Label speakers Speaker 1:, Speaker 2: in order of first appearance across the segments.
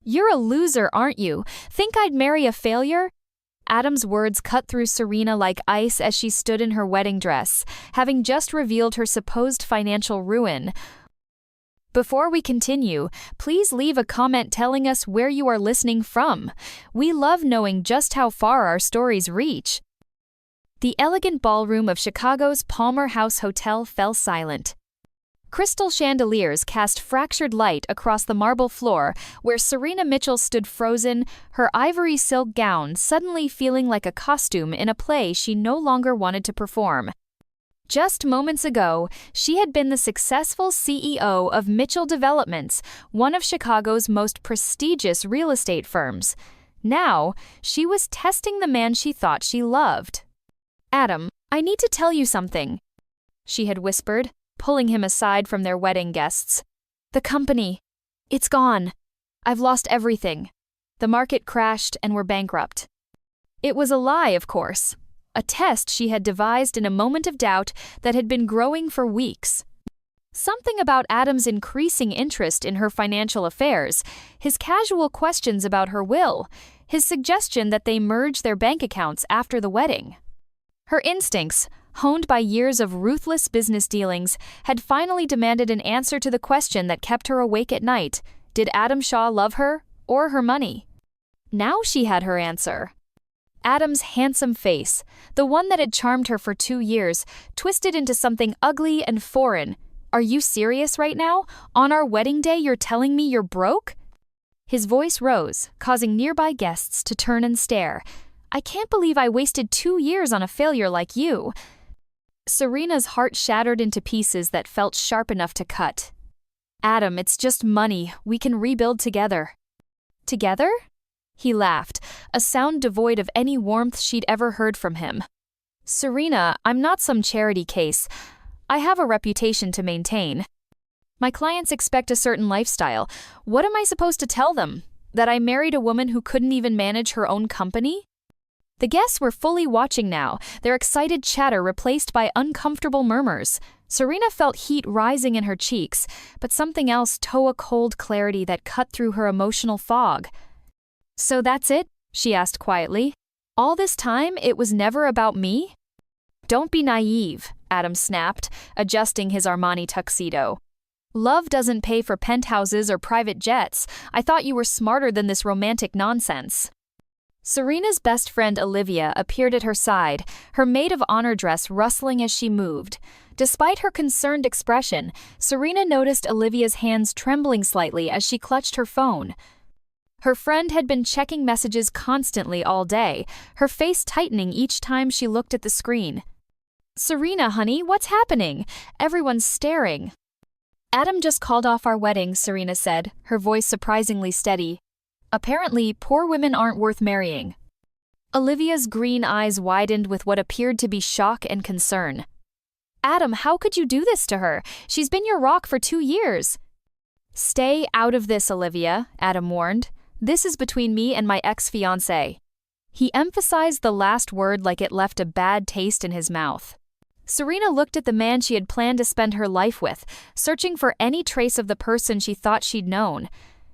Speaker 1: You're a loser, aren't you? Think I'd marry a failure? Adam's words cut through Serena like ice as she stood in her wedding dress, having just revealed her supposed financial ruin. Before we continue, please leave a comment telling us where you are listening from. We love knowing just how far our stories reach. The elegant ballroom of Chicago's Palmer House Hotel fell silent. Crystal chandeliers cast fractured light across the marble floor where Serena Mitchell stood frozen, her ivory silk gown suddenly feeling like a costume in a play she no longer wanted to perform. Just moments ago, she had been the successful CEO of Mitchell Developments, one of Chicago's most prestigious real estate firms. Now, she was testing the man she thought she loved. "Adam, I need to tell you something," she had whispered, pulling him aside from their wedding guests. "The company. It's gone. I've lost everything. The market crashed and we're bankrupt." It was a lie, of course. A test she had devised in a moment of doubt that had been growing for weeks. Something about Adam's increasing interest in her financial affairs, his casual questions about her will, his suggestion that they merge their bank accounts after the wedding. Her instincts, honed by years of ruthless business dealings, had finally demanded an answer to the question that kept her awake at night. Did Adam Shaw love her, or her money? Now she had her answer. Adam's handsome face, the one that had charmed her for 2 years, twisted into something ugly and foreign. "Are you serious right now? On our wedding day you're telling me you're broke?" His voice rose, causing nearby guests to turn and stare. "I can't believe I wasted 2 years on a failure like you." Serena's heart shattered into pieces that felt sharp enough to cut. "Adam, it's just money. We can rebuild together." "Together?" He laughed, a sound devoid of any warmth she'd ever heard from him. "Serena, I'm not some charity case. I have a reputation to maintain. My clients expect a certain lifestyle. What am I supposed to tell them? That I married a woman who couldn't even manage her own company?" The guests were fully watching now, their excited chatter replaced by uncomfortable murmurs. Serena felt heat rising in her cheeks, but something else towed a cold clarity that cut through her emotional fog. "So that's it?" she asked quietly. "All this time it was never about me?" "Don't be naive," Adam snapped, adjusting his Armani tuxedo. "Love doesn't pay for penthouses or private jets. I thought you were smarter than this romantic nonsense." Serena's best friend Olivia appeared at her side, her maid of honor dress rustling as she moved. Despite her concerned expression, Serena noticed Olivia's hands trembling slightly as she clutched her phone. Her friend had been checking messages constantly all day, her face tightening each time she looked at the screen. "Serena, honey, what's happening? Everyone's staring." "Adam just called off our wedding," Serena said, her voice surprisingly steady. "Apparently, poor women aren't worth marrying." Olivia's green eyes widened with what appeared to be shock and concern. "Adam, how could you do this to her? She's been your rock for 2 years." "Stay out of this, Olivia," Adam warned. "This is between me and my ex-fiancé." He emphasized the last word like it left a bad taste in his mouth. Serena looked at the man she had planned to spend her life with, searching for any trace of the person she thought she'd known.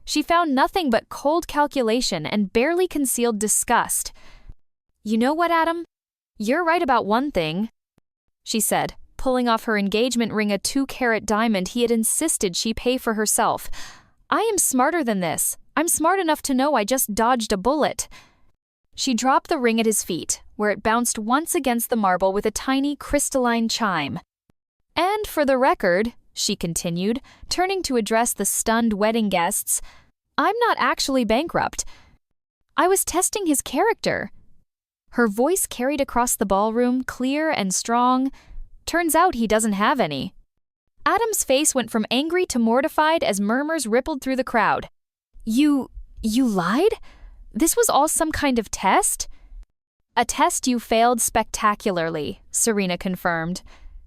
Speaker 1: She found nothing but cold calculation and barely concealed disgust. "You know what, Adam? You're right about one thing," she said, pulling off her engagement ring, a 2-carat diamond he had insisted she pay for herself. "I am smarter than this. I'm smart enough to know I just dodged a bullet." She dropped the ring at his feet, where it bounced once against the marble with a tiny crystalline chime. "And for the record," she continued, turning to address the stunned wedding guests, "I'm not actually bankrupt. I was testing his character." Her voice carried across the ballroom, clear and strong. "Turns out he doesn't have any." Adam's face went from angry to mortified as murmurs rippled through the crowd. You lied? This was all some kind of test?" "A test you failed spectacularly," Serena confirmed.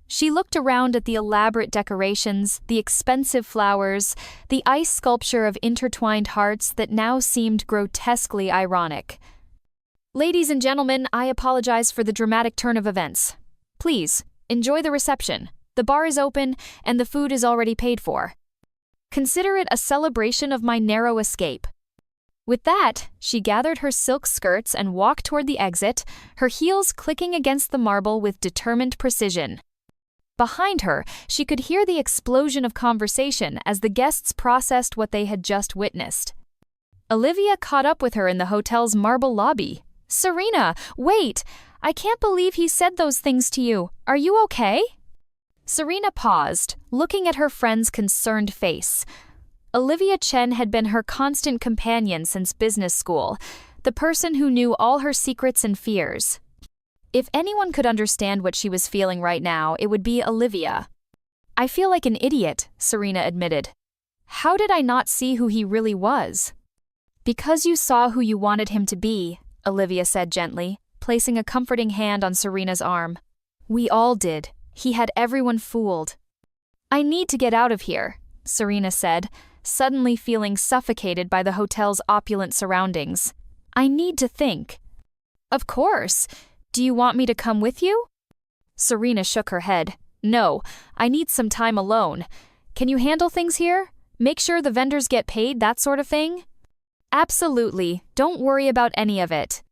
Speaker 1: She looked around at the elaborate decorations, the expensive flowers, the ice sculpture of intertwined hearts that now seemed grotesquely ironic. "Ladies and gentlemen, I apologize for the dramatic turn of events. Please, enjoy the reception. The bar is open, and the food is already paid for. Consider it a celebration of my narrow escape." With that, she gathered her silk skirts and walked toward the exit, her heels clicking against the marble with determined precision. Behind her, she could hear the explosion of conversation as the guests processed what they had just witnessed. Olivia caught up with her in the hotel's marble lobby. "Serena, wait! I can't believe he said those things to you. Are you okay?" Serena paused, looking at her friend's concerned face. Olivia Chen had been her constant companion since business school, the person who knew all her secrets and fears. If anyone could understand what she was feeling right now, it would be Olivia. "I feel like an idiot," Serena admitted. "How did I not see who he really was?" "Because you saw who you wanted him to be," Olivia said gently, placing a comforting hand on Serena's arm. "We all did. He had everyone fooled." "I need to get out of here," Serena said, suddenly feeling suffocated by the hotel's opulent surroundings. "I need to think." "Of course. Do you want me to come with you?" Serena shook her head. "No, I need some time alone. Can you handle things here? Make sure the vendors get paid, that sort of thing?" "Absolutely. Don't worry about any of it."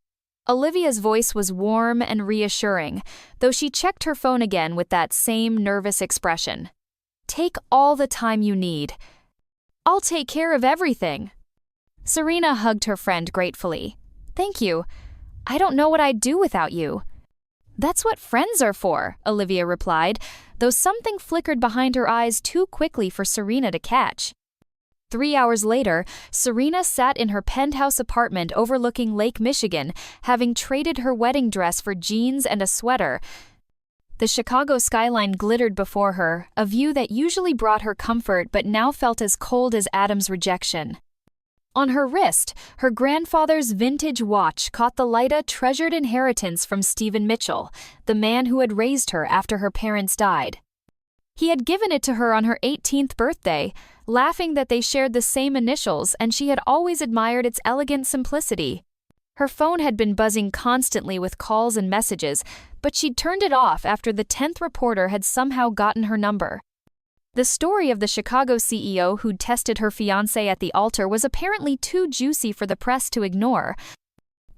Speaker 1: Olivia's voice was warm and reassuring, though she checked her phone again with that same nervous expression. "Take all the time you need. I'll take care of everything." Serena hugged her friend gratefully. "Thank you. I don't know what I'd do without you." "That's what friends are for," Olivia replied, though something flickered behind her eyes too quickly for Serena to catch. 3 hours later, Serena sat in her penthouse apartment overlooking Lake Michigan, having traded her wedding dress for jeans and a sweater. The Chicago skyline glittered before her, a view that usually brought her comfort but now felt as cold as Adam's rejection. On her wrist, her grandfather's vintage watch caught the light, a treasured inheritance from Stephen Mitchell, the man who had raised her after her parents died. He had given it to her on her 18th birthday, laughing that they shared the same initials, and she had always admired its elegant simplicity. Her phone had been buzzing constantly with calls and messages, but she'd turned it off after the 10th reporter had somehow gotten her number. The story of the Chicago CEO who'd tested her fiancé at the altar was apparently too juicy for the press to ignore.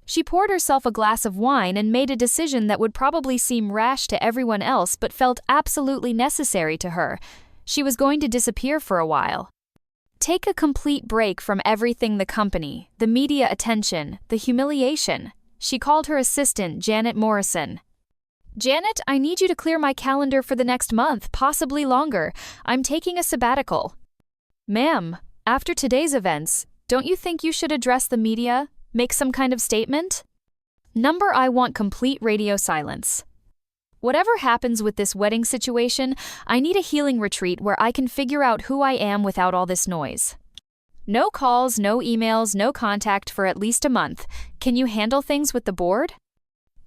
Speaker 1: She poured herself a glass of wine and made a decision that would probably seem rash to everyone else but felt absolutely necessary to her. She was going to disappear for a while. Take a complete break from everything: the company, the media attention, the humiliation. She called her assistant, Janet Morrison. "Janet, I need you to clear my calendar for the next month, possibly longer. I'm taking a sabbatical." "Ma'am, after today's events, don't you think you should address the media? Make some kind of statement?" "Number, I want complete radio silence. Whatever happens with this wedding situation, I need a healing retreat where I can figure out who I am without all this noise. No calls, no emails, no contact for at least a month. Can you handle things with the board?"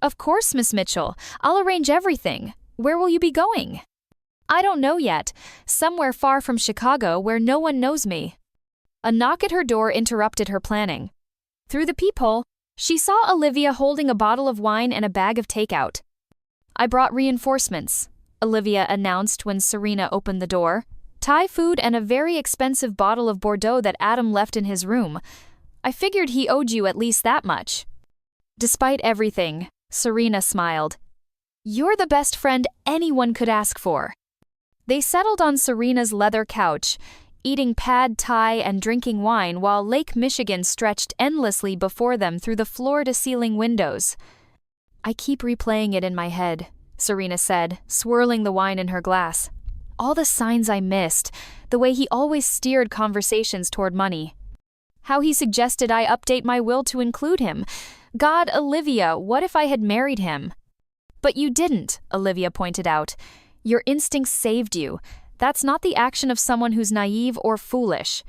Speaker 1: "Of course, Miss Mitchell. I'll arrange everything. Where will you be going?" "I don't know yet. Somewhere far from Chicago where no one knows me." A knock at her door interrupted her planning. Through the peephole, she saw Olivia holding a bottle of wine and a bag of takeout. "I brought reinforcements," Olivia announced when Serena opened the door. "Thai food and a very expensive bottle of Bordeaux that Adam left in his room. I figured he owed you at least that much." Despite everything, Serena smiled. "You're the best friend anyone could ask for." They settled on Serena's leather couch, eating pad thai and drinking wine while Lake Michigan stretched endlessly before them through the floor-to-ceiling windows. "I keep replaying it in my head," Serena said, swirling the wine in her glass. "All the signs I missed, the way he always steered conversations toward money. How he suggested I update my will to include him. God, Olivia, what if I had married him?" "But you didn't," Olivia pointed out. "Your instincts saved you. That's not the action of someone who's naive or foolish."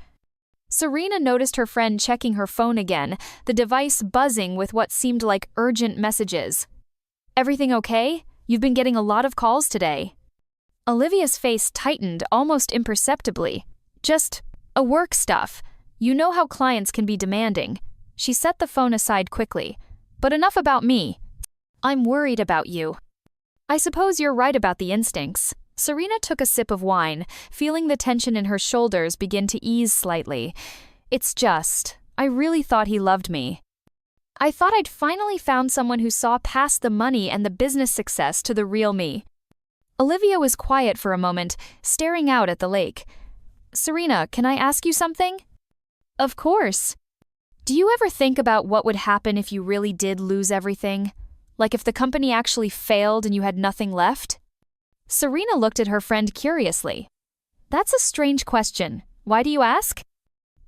Speaker 1: Serena noticed her friend checking her phone again, the device buzzing with what seemed like urgent messages. "Everything okay? You've been getting a lot of calls today." Olivia's face tightened almost imperceptibly. "Just work stuff. You know how clients can be demanding." She set the phone aside quickly. "But enough about me. I'm worried about you." "I suppose you're right about the instincts." Serena took a sip of wine, feeling the tension in her shoulders begin to ease slightly. I really thought he loved me. I thought I'd finally found someone who saw past the money and the business success to the real me. Olivia was quiet for a moment, staring out at the lake. Serena, can I ask you something? Of course. Do you ever think about what would happen if you really did lose everything? Like if the company actually failed and you had nothing left? Serena looked at her friend curiously. That's a strange question. Why do you ask?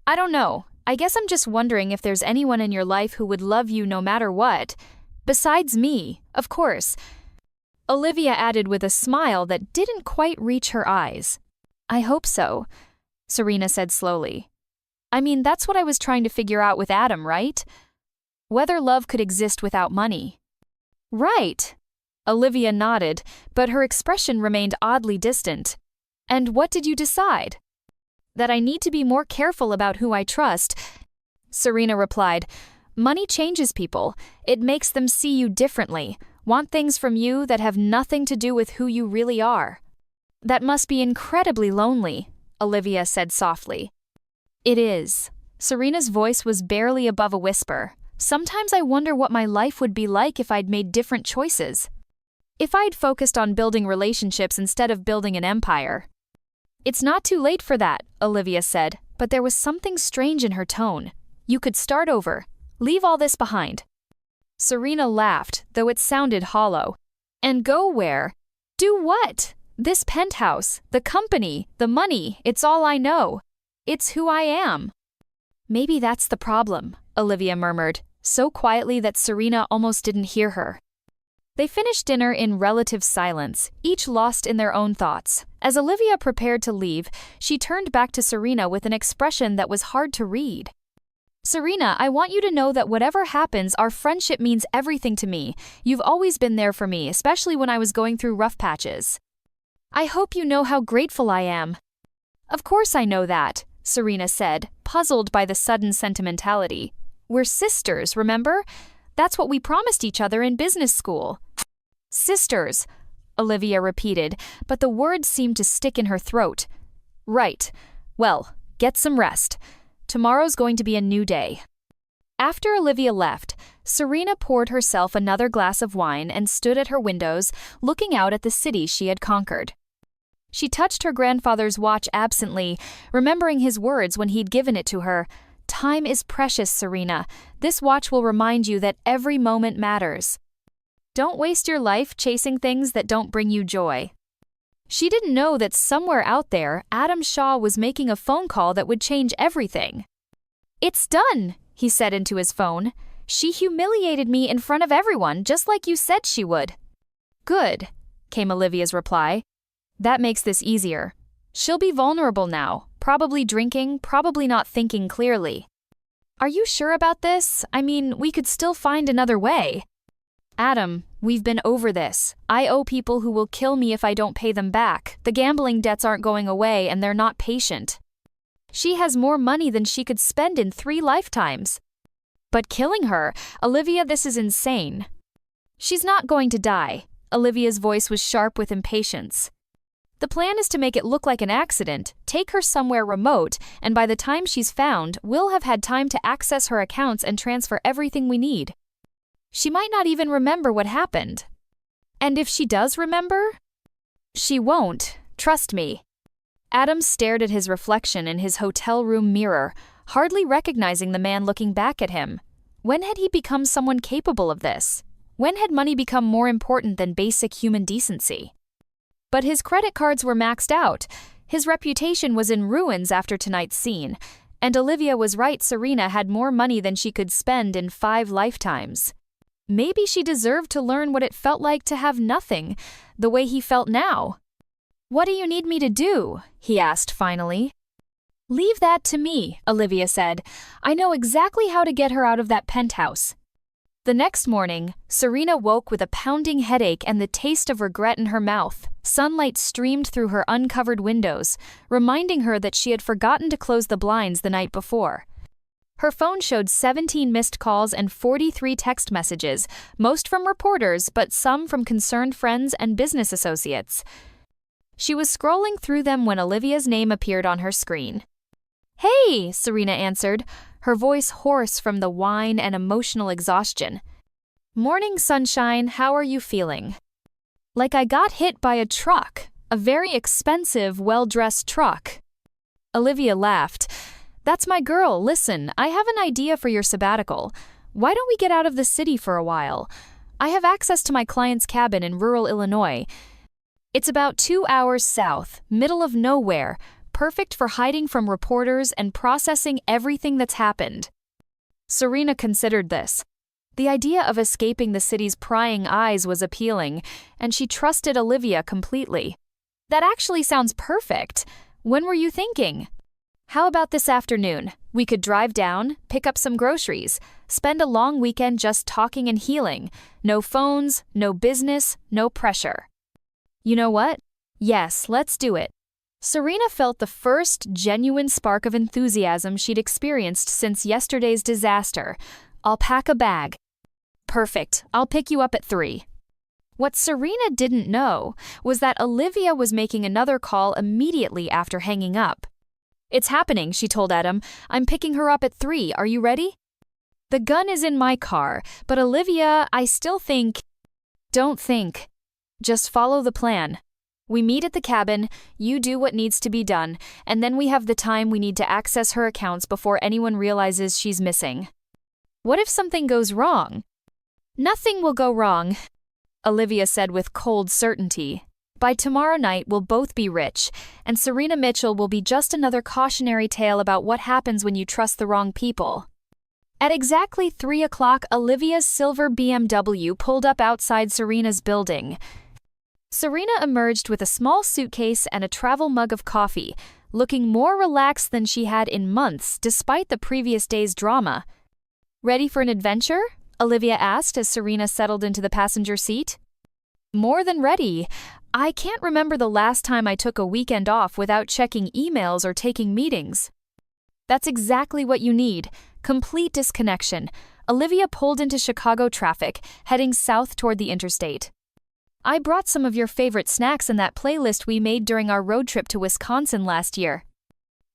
Speaker 1: I don't know. I guess I'm just wondering if there's anyone in your life who would love you no matter what. Besides me, of course. Olivia added with a smile that didn't quite reach her eyes. I hope so, Serena said slowly. I mean, that's what I was trying to figure out with Adam, right? Whether love could exist without money. Right. Olivia nodded, but her expression remained oddly distant. And what did you decide? That I need to be more careful about who I trust. Serena replied, money changes people. It makes them see you differently, want things from you that have nothing to do with who you really are. That must be incredibly lonely, Olivia said softly. It is. Serena's voice was barely above a whisper. Sometimes I wonder what my life would be like if I'd made different choices. If I'd focused on building relationships instead of building an empire. It's not too late for that, Olivia said, but there was something strange in her tone. You could start over. Leave all this behind. Serena laughed, though it sounded hollow. And go where? Do what? This penthouse, the company, the money, it's all I know. It's who I am. Maybe that's the problem, Olivia murmured, so quietly that Serena almost didn't hear her. They finished dinner in relative silence, each lost in their own thoughts. As Olivia prepared to leave, she turned back to Serena with an expression that was hard to read. Serena, I want you to know that whatever happens, our friendship means everything to me. You've always been there for me, especially when I was going through rough patches. I hope you know how grateful I am. Of course I know that, Serena said, puzzled by the sudden sentimentality. We're sisters, remember? That's what we promised each other in business school. Sisters, Olivia repeated, but the words seemed to stick in her throat. Right. Well, get some rest. Tomorrow's going to be a new day. After Olivia left, Serena poured herself another glass of wine and stood at her windows, looking out at the city she had conquered. She touched her grandfather's watch absently, remembering his words when he'd given it to her. Time is precious, Serena. This watch will remind you that every moment matters. Don't waste your life chasing things that don't bring you joy. She didn't know that somewhere out there, Adam Shaw was making a phone call that would change everything. It's done, he said into his phone. She humiliated me in front of everyone, just like you said she would. Good, came Olivia's reply. That makes this easier. She'll be vulnerable now, probably drinking, probably not thinking clearly. Are you sure about this? I mean, we could still find another way. Adam, we've been over this. I owe people who will kill me if I don't pay them back. The gambling debts aren't going away and they're not patient. She has more money than she could spend in 3 lifetimes. But killing her, Olivia, this is insane. She's not going to die. Olivia's voice was sharp with impatience. The plan is to make it look like an accident, take her somewhere remote, and by the time she's found, we'll have had time to access her accounts and transfer everything we need. She might not even remember what happened. And if she does remember? She won't, trust me. Adam stared at his reflection in his hotel room mirror, hardly recognizing the man looking back at him. When had he become someone capable of this? When had money become more important than basic human decency? But his credit cards were maxed out. His reputation was in ruins after tonight's scene. And Olivia was right, Serena had more money than she could spend in 5 lifetimes. Maybe she deserved to learn what it felt like to have nothing, the way he felt now. What do you need me to do? He asked finally. Leave that to me, Olivia said. I know exactly how to get her out of that penthouse. The next morning, Serena woke with a pounding headache and the taste of regret in her mouth. Sunlight streamed through her uncovered windows, reminding her that she had forgotten to close the blinds the night before. Her phone showed 17 missed calls and 43 text messages, most from reporters, but some from concerned friends and business associates. She was scrolling through them when Olivia's name appeared on her screen. Hey, Serena answered, her voice hoarse from the wine and emotional exhaustion. Morning, sunshine, how are you feeling? Like I got hit by a truck, a very expensive, well-dressed truck. Olivia laughed. That's my girl, listen, I have an idea for your sabbatical. Why don't we get out of the city for a while? I have access to my client's cabin in rural Illinois. It's about 2 hours south, middle of nowhere, perfect for hiding from reporters and processing everything that's happened. Serena considered this. The idea of escaping the city's prying eyes was appealing, and she trusted Olivia completely. That actually sounds perfect. When were you thinking? How about this afternoon? We could drive down, pick up some groceries, spend a long weekend just talking and healing. No phones, no business, no pressure. You know what? Yes, let's do it. Serena felt the first genuine spark of enthusiasm she'd experienced since yesterday's disaster. I'll pack a bag. Perfect. I'll pick you up at 3. What Serena didn't know was that Olivia was making another call immediately after hanging up. It's happening, she told Adam. I'm picking her up at 3. Are you ready? The gun is in my car, but Olivia, I still think... Don't think. Just follow the plan. We meet at the cabin, you do what needs to be done, and then we have the time we need to access her accounts before anyone realizes she's missing. What if something goes wrong? Nothing will go wrong, Olivia said with cold certainty. By tomorrow night, we'll both be rich, and Serena Mitchell will be just another cautionary tale about what happens when you trust the wrong people. At exactly 3 o'clock, Olivia's silver BMW pulled up outside Serena's building. Serena emerged with a small suitcase and a travel mug of coffee, looking more relaxed than she had in months despite the previous day's drama. Ready for an adventure? Olivia asked as Serena settled into the passenger seat. More than ready. I can't remember the last time I took a weekend off without checking emails or taking meetings. That's exactly what you need. Complete disconnection. Olivia pulled into Chicago traffic, heading south toward the interstate. I brought some of your favorite snacks in that playlist we made during our road trip to Wisconsin last year.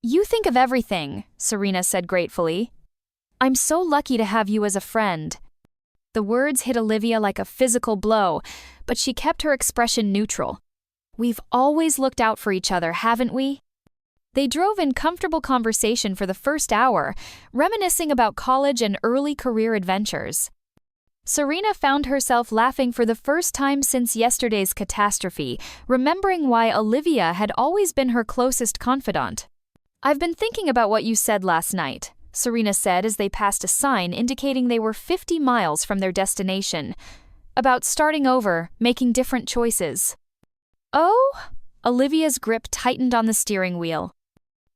Speaker 1: You think of everything, Serena said gratefully. I'm so lucky to have you as a friend. The words hit Olivia like a physical blow, but she kept her expression neutral. We've always looked out for each other, haven't we? They drove in comfortable conversation for the first hour, reminiscing about college and early career adventures. Serena found herself laughing for the first time since yesterday's catastrophe, remembering why Olivia had always been her closest confidant. I've been thinking about what you said last night, Serena said as they passed a sign indicating they were 50 miles from their destination. About starting over, making different choices. Oh? Olivia's grip tightened on the steering wheel.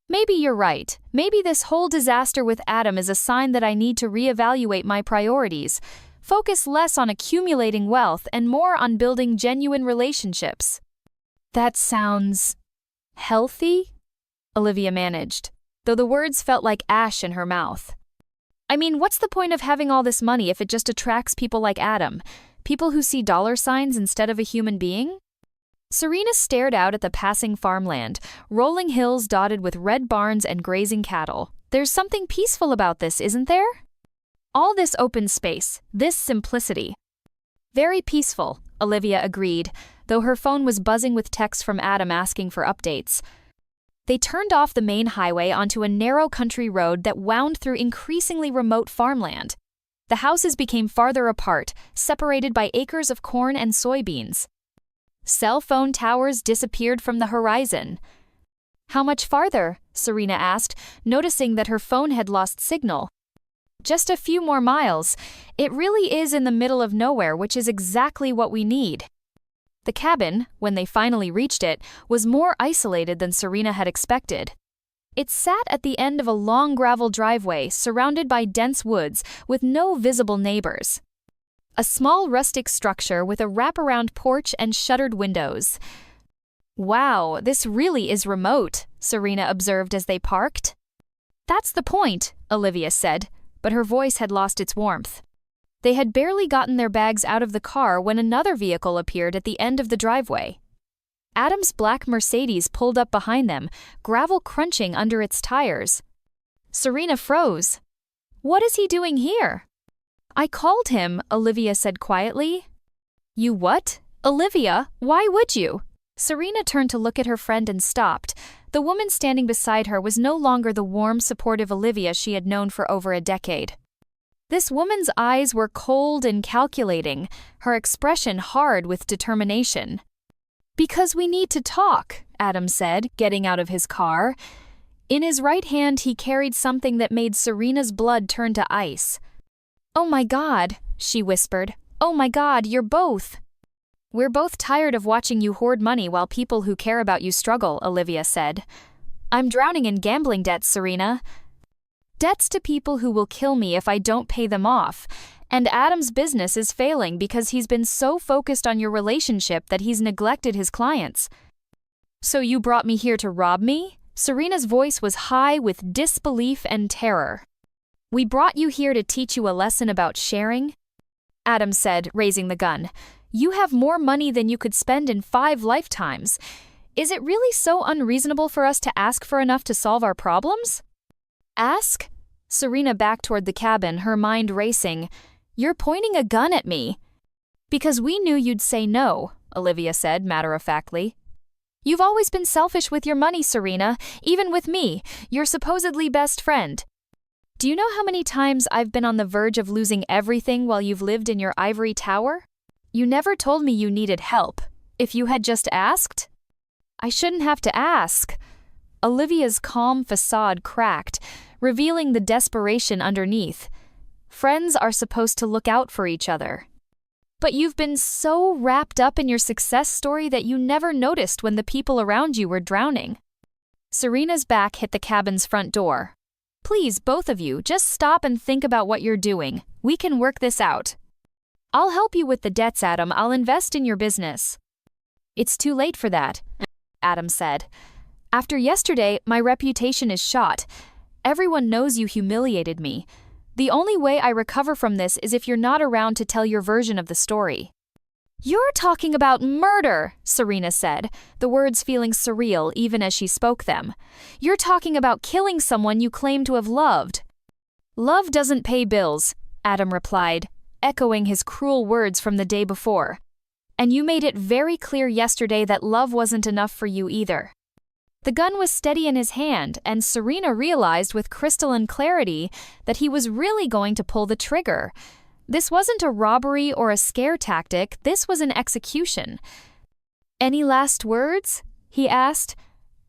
Speaker 1: Maybe you're right. Maybe this whole disaster with Adam is a sign that I need to reevaluate my priorities. Focus less on accumulating wealth and more on building genuine relationships. That sounds... healthy? Olivia managed, though the words felt like ash in her mouth. I mean, what's the point of having all this money if it just attracts people like Adam? People who see dollar signs instead of a human being? Serena stared out at the passing farmland, rolling hills dotted with red barns and grazing cattle. There's something peaceful about this, isn't there? All this open space, this simplicity. Very peaceful, Olivia agreed, though her phone was buzzing with texts from Adam asking for updates. They turned off the main highway onto a narrow country road that wound through increasingly remote farmland. The houses became farther apart, separated by acres of corn and soybeans. Cell phone towers disappeared from the horizon. How much farther? Serena asked, noticing that her phone had lost signal. Just a few more miles. It really is in the middle of nowhere, which is exactly what we need. The cabin, when they finally reached it, was more isolated than Serena had expected. It sat at the end of a long gravel driveway surrounded by dense woods with no visible neighbors. A small rustic structure with a wraparound porch and shuttered windows. Wow, this really is remote, Serena observed as they parked. That's the point, Olivia said, but her voice had lost its warmth. They had barely gotten their bags out of the car when another vehicle appeared at the end of the driveway. Adam's black Mercedes pulled up behind them, gravel crunching under its tires. Serena froze. What is he doing here? I called him, Olivia said quietly. You what? Olivia, why would you? Serena turned to look at her friend and stopped. The woman standing beside her was no longer the warm, supportive Olivia she had known for over a decade. This woman's eyes were cold and calculating, her expression hard with determination. Because we need to talk, Adam said, getting out of his car. In his right hand he carried something that made Serena's blood turn to ice. Oh my God, she whispered. Oh my God, you're both. We're both tired of watching you hoard money while people who care about you struggle, Olivia said. I'm drowning in gambling debts, Serena. Debts to people who will kill me if I don't pay them off. And Adam's business is failing because he's been so focused on your relationship that he's neglected his clients. So you brought me here to rob me? Serena's voice was high with disbelief and terror. We brought you here to teach you a lesson about sharing? Adam said, raising the gun. You have more money than you could spend in 5 lifetimes. Is it really so unreasonable for us to ask for enough to solve our problems? Ask? Serena backed toward the cabin, her mind racing. You're pointing a gun at me. Because we knew you'd say no, Olivia said matter-of-factly. You've always been selfish with your money, Serena, even with me, your supposedly best friend. Do you know how many times I've been on the verge of losing everything while you've lived in your ivory tower? You never told me you needed help. If you had just asked? I shouldn't have to ask. Olivia's calm facade cracked, revealing the desperation underneath. Friends are supposed to look out for each other. But you've been so wrapped up in your success story that you never noticed when the people around you were drowning. Serena's back hit the cabin's front door. Please, both of you, just stop and think about what you're doing. We can work this out. I'll help you with the debts, Adam. I'll invest in your business. It's too late for that, Adam said. After yesterday, my reputation is shot. Everyone knows you humiliated me. The only way I recover from this is if you're not around to tell your version of the story. You're talking about murder, Serena said, the words feeling surreal even as she spoke them. You're talking about killing someone you claim to have loved. Love doesn't pay bills, Adam replied, echoing his cruel words from the day before. And you made it very clear yesterday that love wasn't enough for you either. The gun was steady in his hand, and Serena realized with crystalline clarity that he was really going to pull the trigger. This wasn't a robbery or a scare tactic, this was an execution. Any last words? He asked,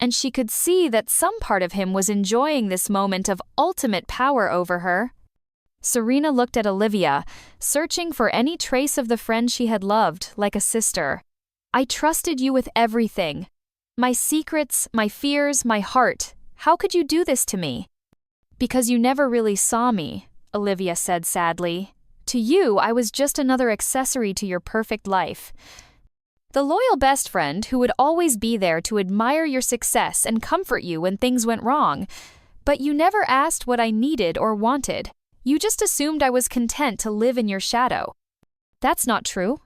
Speaker 1: and she could see that some part of him was enjoying this moment of ultimate power over her. Serena looked at Olivia, searching for any trace of the friend she had loved, like a sister. I trusted you with everything. My secrets, my fears, my heart. How could you do this to me? Because you never really saw me, Olivia said sadly. To you, I was just another accessory to your perfect life. The loyal best friend who would always be there to admire your success and comfort you when things went wrong. But you never asked what I needed or wanted. You just assumed I was content to live in your shadow. That's not true.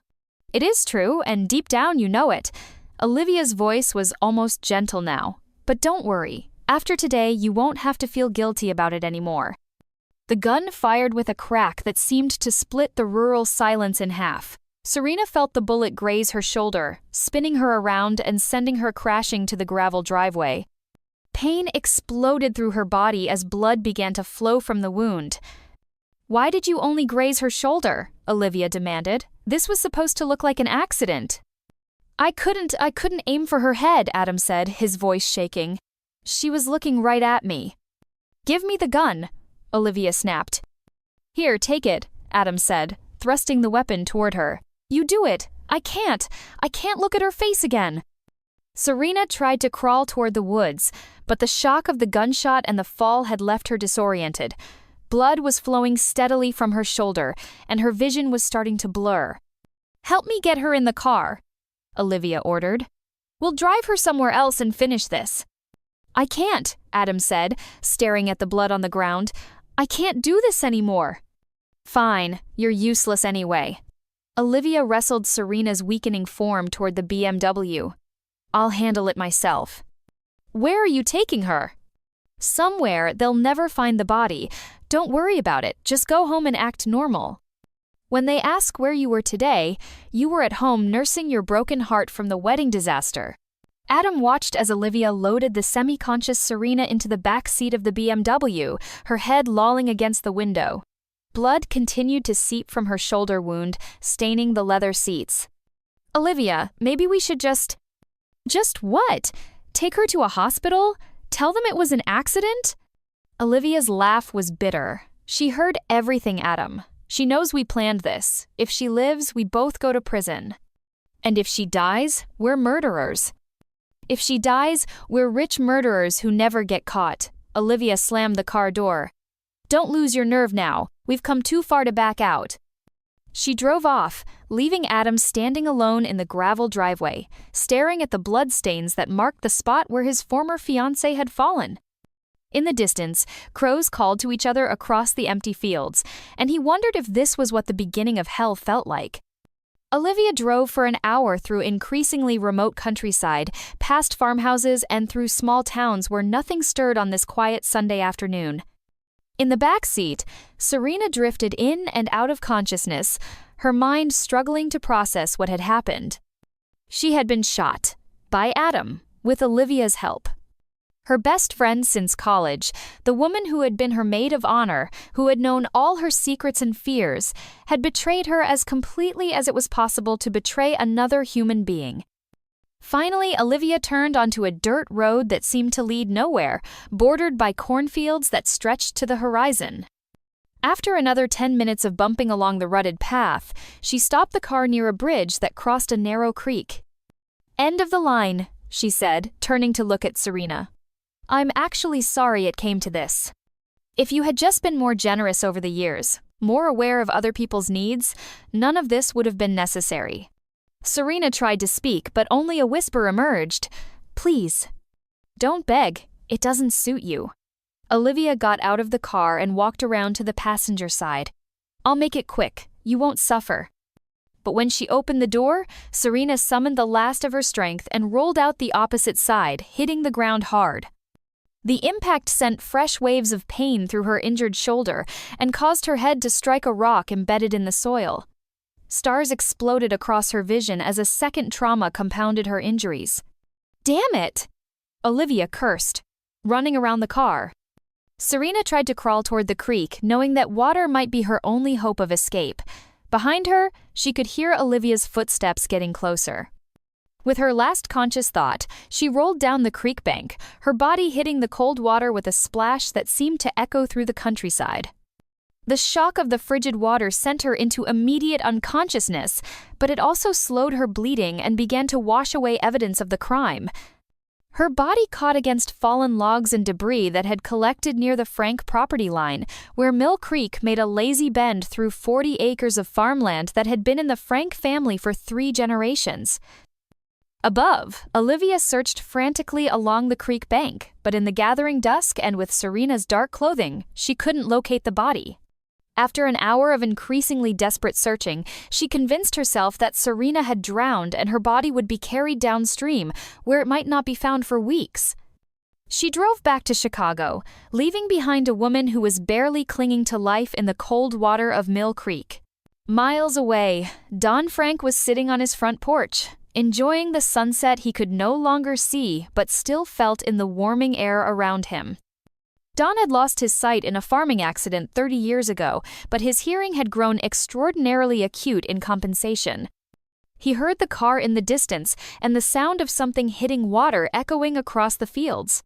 Speaker 1: It is true, and deep down you know it. Olivia's voice was almost gentle now. But don't worry. After today, you won't have to feel guilty about it anymore. The gun fired with a crack that seemed to split the rural silence in half. Serena felt the bullet graze her shoulder, spinning her around and sending her crashing to the gravel driveway. Pain exploded through her body as blood began to flow from the wound. Why did you only graze her shoulder? Olivia demanded. This was supposed to look like an accident. I couldn't aim for her head, Adam said, his voice shaking. She was looking right at me. Give me the gun, Olivia snapped. Here, take it, Adam said, thrusting the weapon toward her. You do it. I can't look at her face again. Serena tried to crawl toward the woods, but the shock of the gunshot and the fall had left her disoriented. Blood was flowing steadily from her shoulder, and her vision was starting to blur. Help me get her in the car, Olivia ordered. We'll drive her somewhere else and finish this. I can't, Adam said, staring at the blood on the ground. I can't do this anymore. Fine, you're useless anyway. Olivia wrestled Serena's weakening form toward the BMW. I'll handle it myself. Where are you taking her? Somewhere, they'll never find the body. Don't worry about it, just go home and act normal. When they ask where you were today, you were at home nursing your broken heart from the wedding disaster. Adam watched as Olivia loaded the semi-conscious Serena into the back seat of the BMW, her head lolling against the window. Blood continued to seep from her shoulder wound, staining the leather seats. Olivia, maybe we should just… Just what? Take her to a hospital? Tell them it was an accident? Olivia's laugh was bitter. She heard everything, Adam. She knows we planned this. If she lives, we both go to prison. And if she dies, we're murderers. If she dies, we're rich murderers who never get caught. Olivia slammed the car door. Don't lose your nerve now. We've come too far to back out. She drove off, leaving Adam standing alone in the gravel driveway, staring at the bloodstains that marked the spot where his former fiancé had fallen. In the distance, crows called to each other across the empty fields, and he wondered if this was what the beginning of hell felt like. Olivia drove for an hour through increasingly remote countryside, past farmhouses and through small towns where nothing stirred on this quiet Sunday afternoon. In the back seat, Serena drifted in and out of consciousness, her mind struggling to process what had happened. She had been shot. By Adam, with Olivia's help. Her best friend since college, the woman who had been her maid of honor, who had known all her secrets and fears, had betrayed her as completely as it was possible to betray another human being. Finally, Olivia turned onto a dirt road that seemed to lead nowhere, bordered by cornfields that stretched to the horizon. After another 10 minutes of bumping along the rutted path, she stopped the car near a bridge that crossed a narrow creek. "End of the line," she said, turning to look at Serena. "I'm actually sorry it came to this. If you had just been more generous over the years, more aware of other people's needs, none of this would have been necessary." Serena tried to speak, but only a whisper emerged. "Please." "Don't beg. It doesn't suit you." Olivia got out of the car and walked around to the passenger side. "I'll make it quick. You won't suffer." But when she opened the door, Serena summoned the last of her strength and rolled out the opposite side, hitting the ground hard. The impact sent fresh waves of pain through her injured shoulder and caused her head to strike a rock embedded in the soil. Stars exploded across her vision as a second trauma compounded her injuries. "Damn it!" Olivia cursed, running around the car. Serena tried to crawl toward the creek, knowing that water might be her only hope of escape. Behind her, she could hear Olivia's footsteps getting closer. With her last conscious thought, she rolled down the creek bank, her body hitting the cold water with a splash that seemed to echo through the countryside. The shock of the frigid water sent her into immediate unconsciousness, but it also slowed her bleeding and began to wash away evidence of the crime. Her body caught against fallen logs and debris that had collected near the Frank property line, where Mill Creek made a lazy bend through 40 acres of farmland that had been in the Frank family for 3 generations. Above, Olivia searched frantically along the creek bank, but in the gathering dusk and with Serena's dark clothing, she couldn't locate the body. After an hour of increasingly desperate searching, she convinced herself that Serena had drowned and her body would be carried downstream, where it might not be found for weeks. She drove back to Chicago, leaving behind a woman who was barely clinging to life in the cold water of Mill Creek. Miles away, Don Frank was sitting on his front porch, enjoying the sunset he could no longer see but still felt in the warming air around him. Don had lost his sight in a farming accident 30 years ago, but his hearing had grown extraordinarily acute in compensation. He heard the car in the distance and the sound of something hitting water echoing across the fields.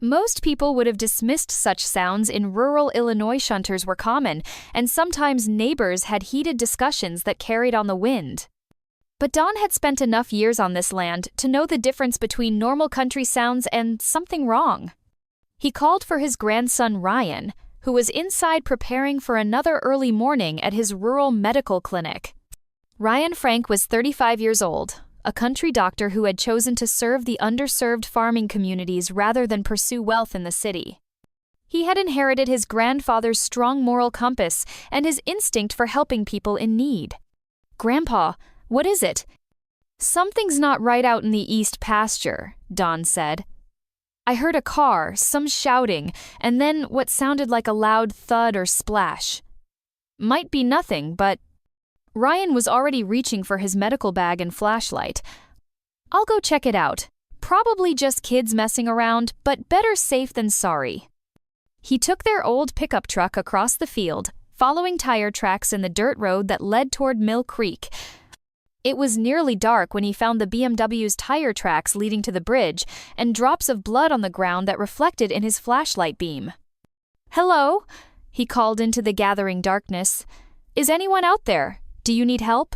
Speaker 1: Most people would have dismissed such sounds in rural Illinois. Shunters were common, and sometimes neighbors had heated discussions that carried on the wind. But Don had spent enough years on this land to know the difference between normal country sounds and something wrong. He called for his grandson Ryan, who was inside preparing for another early morning at his rural medical clinic. Ryan Frank was 35 years old, a country doctor who had chosen to serve the underserved farming communities rather than pursue wealth in the city. He had inherited his grandfather's strong moral compass and his instinct for helping people in need. "Grandpa, what is it?" "Something's not right out in the east pasture," Don said. I heard a car, some shouting, and then what sounded like a loud thud or splash. Might be nothing, but Ryan was already reaching for his medical bag and flashlight. I'll go check it out. Probably just kids messing around, but better safe than sorry. He took their old pickup truck across the field, following tire tracks in the dirt road that led toward Mill Creek. It was nearly dark when he found the BMW's tire tracks leading to the bridge and drops of blood on the ground that reflected in his flashlight beam. "Hello?" he called into the gathering darkness. "Is anyone out there? Do you need help?"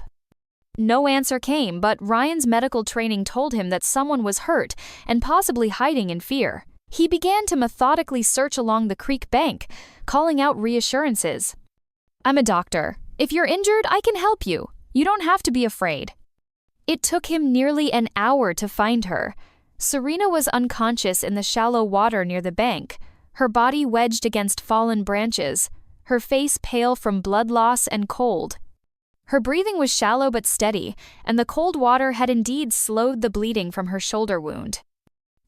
Speaker 1: No answer came, but Ryan's medical training told him that someone was hurt and possibly hiding in fear. He began to methodically search along the creek bank, calling out reassurances. "I'm a doctor. If you're injured, I can help you. You don't have to be afraid." It took him nearly an hour to find her. Serena was unconscious in the shallow water near the bank, her body wedged against fallen branches, her face pale from blood loss and cold. Her breathing was shallow but steady, and the cold water had indeed slowed the bleeding from her shoulder wound.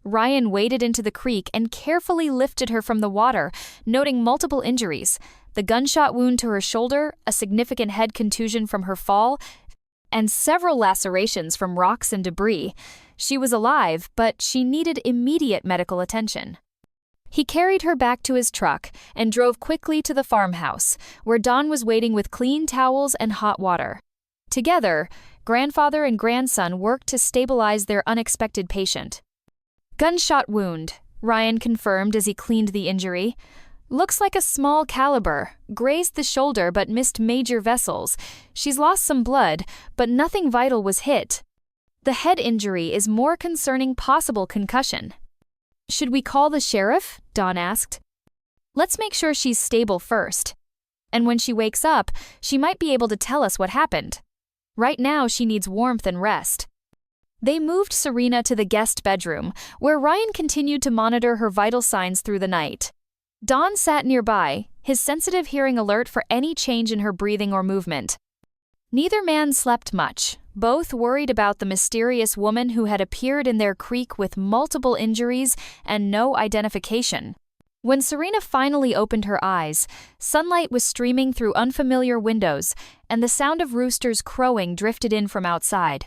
Speaker 1: Ryan waded into the creek and carefully lifted her from the water, noting multiple injuries: the gunshot wound to her shoulder, a significant head contusion from her fall, and several lacerations from rocks and debris. She was alive, but she needed immediate medical attention. He carried her back to his truck and drove quickly to the farmhouse, where Don was waiting with clean towels and hot water. Together, grandfather and grandson worked to stabilize their unexpected patient. "Gunshot wound," Ryan confirmed as he cleaned the injury. "Looks like a small caliber, grazed the shoulder but missed major vessels. She's lost some blood, but nothing vital was hit. The head injury is more concerning possible concussion." "Should we call the sheriff?" Don asked. "Let's make sure she's stable first. And when she wakes up, she might be able to tell us what happened. Right now, she needs warmth and rest." They moved Serena to the guest bedroom, where Ryan continued to monitor her vital signs through the night. Don sat nearby, his sensitive hearing alert for any change in her breathing or movement. Neither man slept much, both worried about the mysterious woman who had appeared in their creek with multiple injuries and no identification. When Serena finally opened her eyes, sunlight was streaming through unfamiliar windows, and the sound of roosters crowing drifted in from outside.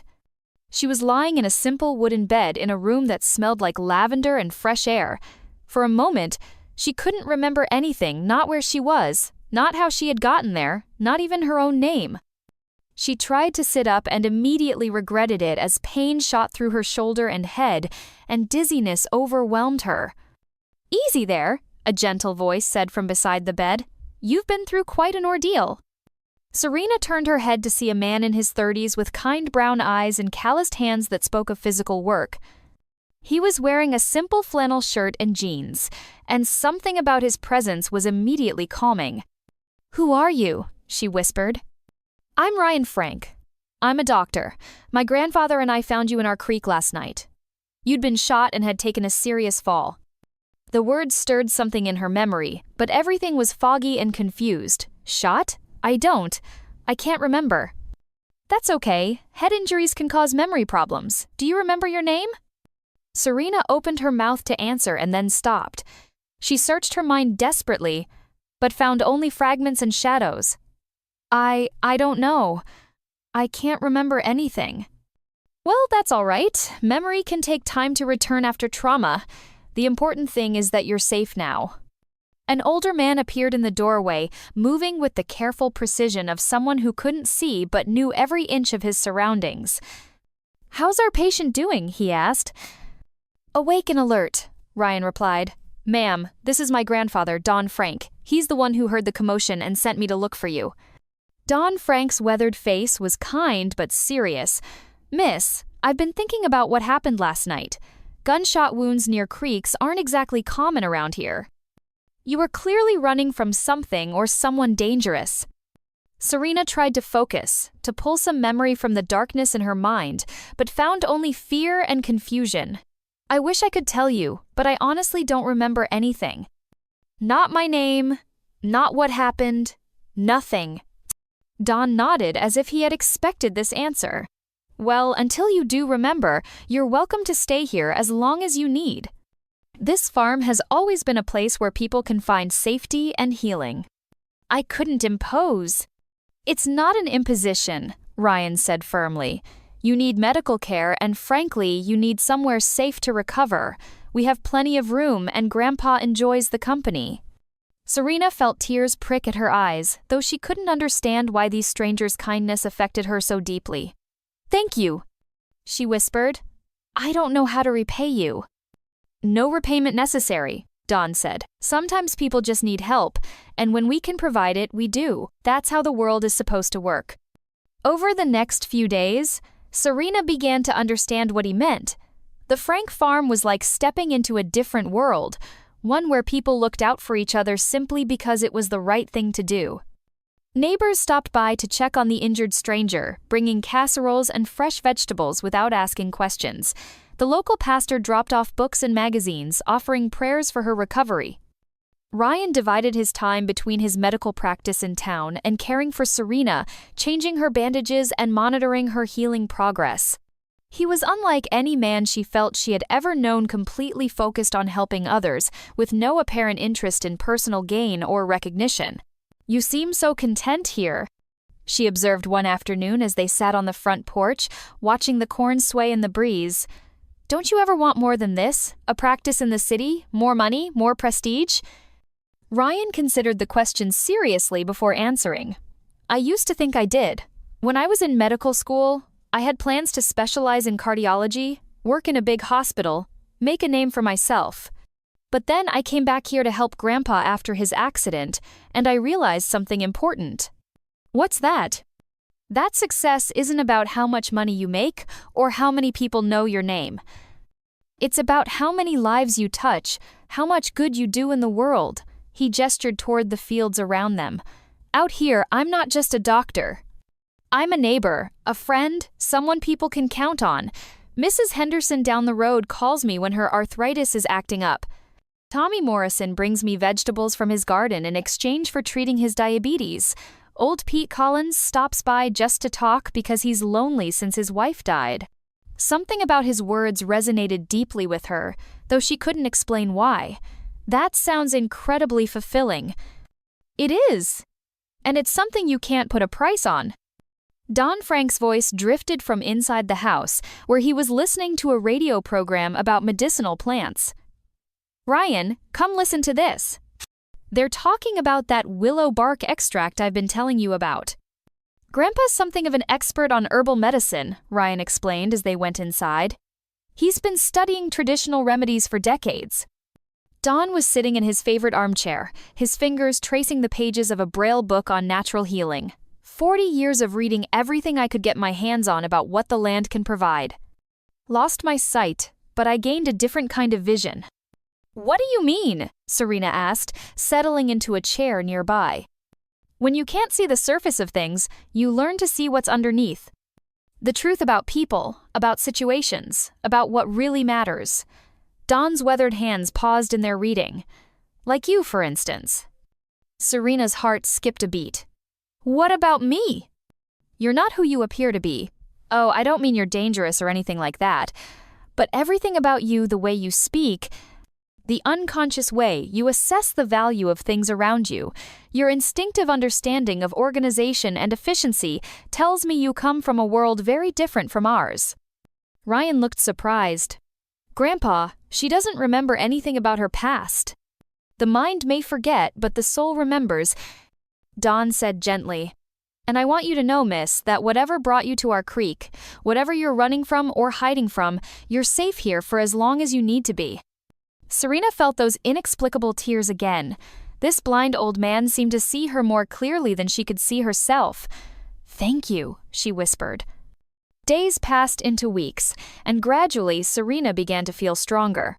Speaker 1: She was lying in a simple wooden bed in a room that smelled like lavender and fresh air. For a moment, she couldn't remember anything, not where she was, not how she had gotten there, not even her own name. She tried to sit up and immediately regretted it as pain shot through her shoulder and head, and dizziness overwhelmed her. "Easy there," a gentle voice said from beside the bed. "You've been through quite an ordeal." Serena turned her head to see a man in his 30s with kind brown eyes and calloused hands that spoke of physical work. He was wearing a simple flannel shirt and jeans, and something about his presence was immediately calming. "Who are you?" she whispered. "I'm Ryan Frank. I'm a doctor. My grandfather and I found you in our creek last night. You'd been shot and had taken a serious fall." The words stirred something in her memory, but everything was foggy and confused. "Shot? I can't remember." "That's okay. Head injuries can cause memory problems. Do you remember your name?" Serena opened her mouth to answer and then stopped. She searched her mind desperately, but found only fragments and shadows. I don't know. I can't remember anything." "Well, that's all right. Memory can take time to return after trauma. The important thing is that you're safe now." An older man appeared in the doorway, moving with the careful precision of someone who couldn't see but knew every inch of his surroundings. "How's our patient doing?" he asked. "Awake and alert," Ryan replied. "Ma'am, this is my grandfather, Don Frank. He's the one who heard the commotion and sent me to look for you." Don Frank's weathered face was kind but serious. "Miss, I've been thinking about what happened last night. Gunshot wounds near creeks aren't exactly common around here. You were clearly running from something or someone dangerous." Serena tried to focus, to pull some memory from the darkness in her mind, but found only fear and confusion. "I wish I could tell you, but I honestly don't remember anything. Not my name, not what happened, nothing." Don nodded as if he had expected this answer. "Well, until you do remember, you're welcome to stay here as long as you need." This farm has always been a place where people can find safety and healing. I couldn't impose. It's not an imposition, Ryan said firmly. You need medical care, and frankly, you need somewhere safe to recover. We have plenty of room, and Grandpa enjoys the company. Serena felt tears prick at her eyes, though she couldn't understand why these strangers' kindness affected her so deeply. Thank you, she whispered. I don't know how to repay you. No repayment necessary, Dawn said. Sometimes people just need help, and when we can provide it, we do. That's how the world is supposed to work. Over the next few days, Serena began to understand what he meant. The Frank farm was like stepping into a different world, one where people looked out for each other simply because it was the right thing to do. Neighbors stopped by to check on the injured stranger, bringing casseroles and fresh vegetables without asking questions. The local pastor dropped off books and magazines, offering prayers for her recovery. Ryan divided his time between his medical practice in town and caring for Serena, changing her bandages and monitoring her healing progress. He was unlike any man she felt she had ever known, completely focused on helping others, with no apparent interest in personal gain or recognition. You seem so content here, she observed one afternoon as they sat on the front porch, watching the corn sway in the breeze. Don't you ever want more than this? A practice in the city? More money? More prestige? Ryan considered the question seriously before answering. I used to think I did. When I was in medical school, I had plans to specialize in cardiology, work in a big hospital, make a name for myself. But then I came back here to help Grandpa after his accident, and I realized something important. What's that? That success isn't about how much money you make or how many people know your name. It's about how many lives you touch, how much good you do in the world. He gestured toward the fields around them. Out here, I'm not just a doctor. I'm a neighbor, a friend, someone people can count on. Mrs. Henderson down the road calls me when her arthritis is acting up. Tommy Morrison brings me vegetables from his garden in exchange for treating his diabetes. Old Pete Collins stops by just to talk because he's lonely since his wife died. Something about his words resonated deeply with her, though she couldn't explain why. That sounds incredibly fulfilling. It is. And it's something you can't put a price on. Don Frank's voice drifted from inside the house, where he was listening to a radio program about medicinal plants. Ryan, come listen to this. They're talking about that willow bark extract I've been telling you about. Grandpa's something of an expert on herbal medicine, Ryan explained as they went inside. He's been studying traditional remedies for decades. Don was sitting in his favorite armchair, his fingers tracing the pages of a Braille book on natural healing. 40 years of reading everything I could get my hands on about what the land can provide. Lost my sight, but I gained a different kind of vision. What do you mean? Serena asked, settling into a chair nearby. When you can't see the surface of things, you learn to see what's underneath. The truth about people, about situations, about what really matters. Don's weathered hands paused in their reading. Like you, for instance. Serena's heart skipped a beat. What about me? You're not who you appear to be. Oh, I don't mean you're dangerous or anything like that. But everything about you, the way you speak, the unconscious way you assess the value of things around you, your instinctive understanding of organization and efficiency tells me you come from a world very different from ours. Ryan looked surprised. Grandpa, she doesn't remember anything about her past. The mind may forget, but the soul remembers, Don said gently. And I want you to know, miss, that whatever brought you to our creek, whatever you're running from or hiding from, you're safe here for as long as you need to be. Serena felt those inexplicable tears again. This blind old man seemed to see her more clearly than she could see herself. Thank you, she whispered. Days passed into weeks, and gradually Serena began to feel stronger.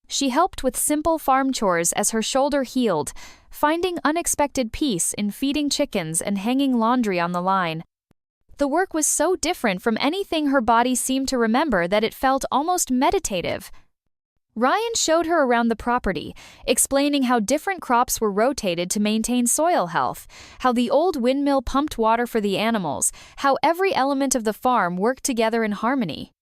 Speaker 1: She helped with simple farm chores as her shoulder healed, finding unexpected peace in feeding chickens and hanging laundry on the line. The work was so different from anything her body seemed to remember that it felt almost meditative. Ryan showed her around the property, explaining how different crops were rotated to maintain soil health, how the old windmill pumped water for the animals, how every element of the farm worked together in harmony.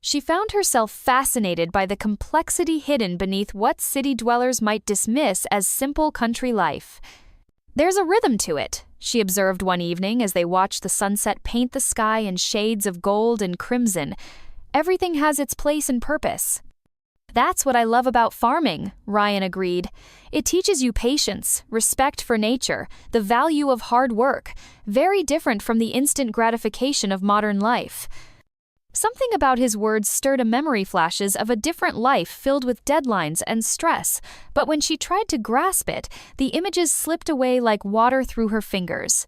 Speaker 1: She found herself fascinated by the complexity hidden beneath what city dwellers might dismiss as simple country life. "There's a rhythm to it," she observed one evening as they watched the sunset paint the sky in shades of gold and crimson. "Everything has its place and purpose." "That's what I love about farming," Ryan agreed. "It teaches you patience, respect for nature, the value of hard work, very different from the instant gratification of modern life." Something about his words stirred a memory flashes of a different life filled with deadlines and stress, but when she tried to grasp it, the images slipped away like water through her fingers.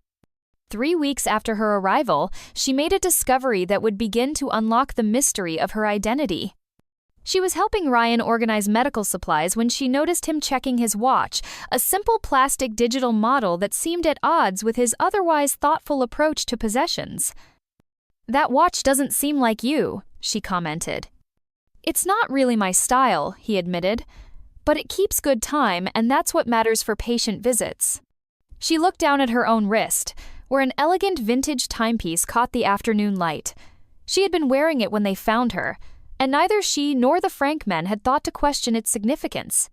Speaker 1: 3 weeks after her arrival, she made a discovery that would begin to unlock the mystery of her identity. She was helping Ryan organize medical supplies when she noticed him checking his watch, a simple plastic digital model that seemed at odds with his otherwise thoughtful approach to possessions. "That watch doesn't seem like you," she commented. "It's not really my style," he admitted, "but it keeps good time, and that's what matters for patient visits." She looked down at her own wrist, where an elegant vintage timepiece caught the afternoon light. She had been wearing it when they found her, and neither she nor the Frank men had thought to question its significance.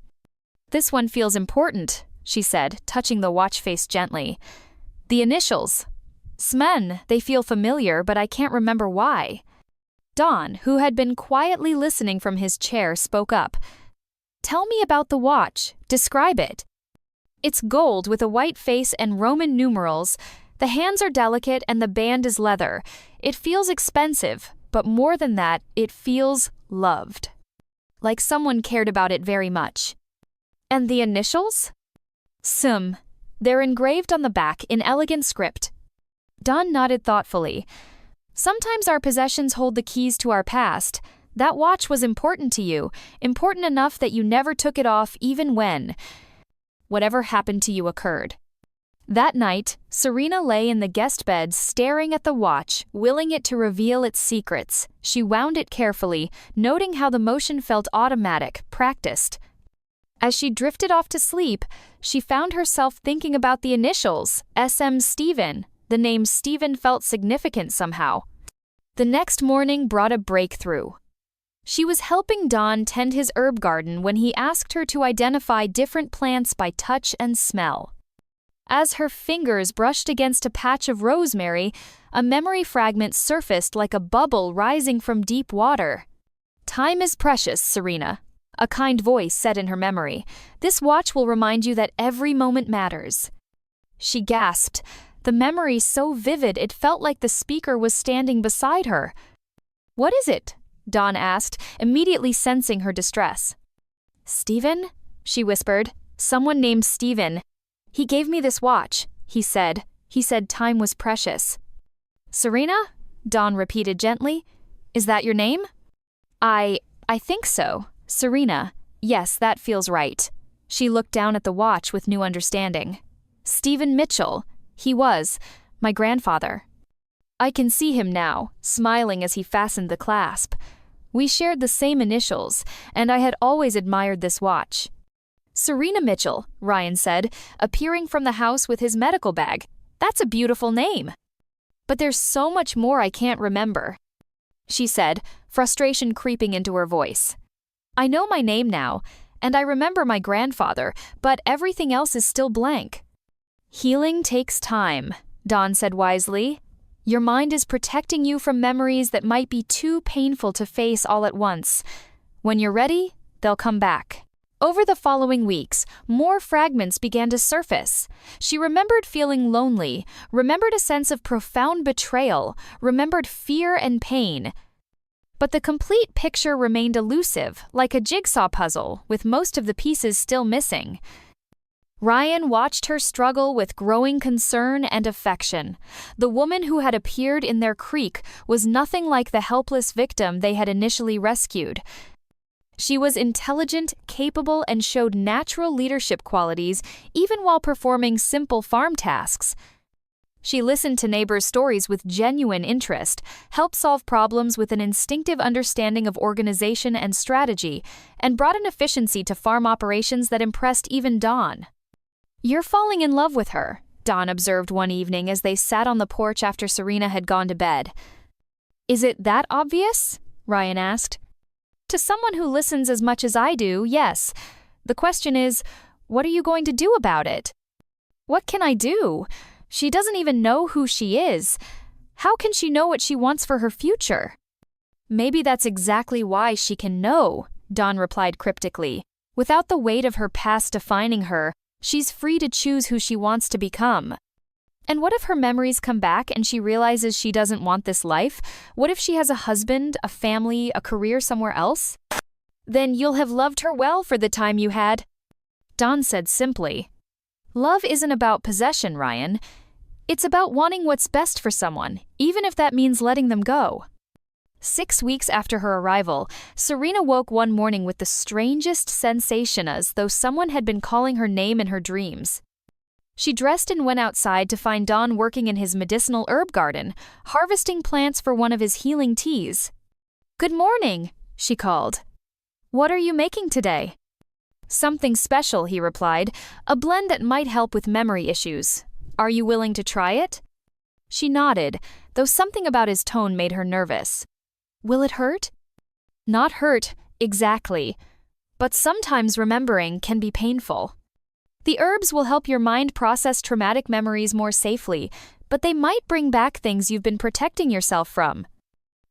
Speaker 1: "This one feels important," she said, touching the watch face gently. "The initials. Smen, they feel familiar, but I can't remember why." Don, who had been quietly listening from his chair, spoke up. "Tell me about the watch. Describe it." "It's gold with a white face and Roman numerals. The hands are delicate and the band is leather. It feels expensive, but more than that, it feels loved. Like someone cared about it very much." "And the initials?" "Sum. They're engraved on the back in elegant script." Don nodded thoughtfully. "Sometimes our possessions hold the keys to our past. That watch was important to you, important enough that you never took it off even when whatever happened to you occurred." That night, Serena lay in the guest bed staring at the watch, willing it to reveal its secrets. She wound it carefully, noting how the motion felt automatic, practiced. As she drifted off to sleep, she found herself thinking about the initials, SM Stephen. The name Stephen felt significant somehow. The next morning brought a breakthrough. She was helping Don tend his herb garden when he asked her to identify different plants by touch and smell. As her fingers brushed against a patch of rosemary, a memory fragment surfaced like a bubble rising from deep water. "Time is precious, Serena," a kind voice said in her memory. "This watch will remind you that every moment matters." She gasped, the memory so vivid it felt like the speaker was standing beside her. "What is it?" Dawn asked, immediately sensing her distress. "Stephen?" she whispered. "Someone named Stephen. He gave me this watch," he said. "He said time was precious." "Serena?" Dawn repeated gently. "Is that your name?" I think so. Serena. Yes, that feels right." She looked down at the watch with new understanding. "Stephen Mitchell. He was my grandfather." I can see him now, smiling as he fastened the clasp. "We shared the same initials, and I had always admired this watch." "Serena Mitchell," Ryan said, appearing from the house with his medical bag. "That's a beautiful name." "But there's so much more I can't remember," she said, frustration creeping into her voice. "I know my name now, and I remember my grandfather, but everything else is still blank." "Healing takes time," Dawn said wisely. "Your mind is protecting you from memories that might be too painful to face all at once. When you're ready, they'll come back." Over the following weeks, more fragments began to surface. She remembered feeling lonely, remembered a sense of profound betrayal, remembered fear and pain. But the complete picture remained elusive, like a jigsaw puzzle, with most of the pieces still missing. Ryan watched her struggle with growing concern and affection. The woman who had appeared in their creek was nothing like the helpless victim they had initially rescued. She was intelligent, capable, and showed natural leadership qualities even while performing simple farm tasks. She listened to neighbors' stories with genuine interest, helped solve problems with an instinctive understanding of organization and strategy, and brought an efficiency to farm operations that impressed even Dawn. "You're falling in love with her," Dawn observed one evening as they sat on the porch after Serena had gone to bed. "Is it that obvious?" Ryan asked. To someone who listens as much as I do, yes. The question is, what are you going to do about it? What can I do? She doesn't even know who she is. How can she know what she wants for her future? Maybe that's exactly why she can know, Dawn replied cryptically. Without the weight of her past defining her, she's free to choose who she wants to become. And what if her memories come back and she realizes she doesn't want this life? What if she has a husband, a family, a career somewhere else? Then you'll have loved her well for the time you had. Dawn said simply. Love isn't about possession, Ryan. It's about wanting what's best for someone, even if that means letting them go. 6 weeks after her arrival, Serena woke one morning with the strangest sensation, as though someone had been calling her name in her dreams. She dressed and went outside to find Don working in his medicinal herb garden, harvesting plants for one of his healing teas. Good morning, she called. What are you making today? Something special, he replied, a blend that might help with memory issues. Are you willing to try it? She nodded, though something about his tone made her nervous. Will it hurt? Not hurt, exactly. But sometimes remembering can be painful. The herbs will help your mind process traumatic memories more safely, but they might bring back things you've been protecting yourself from.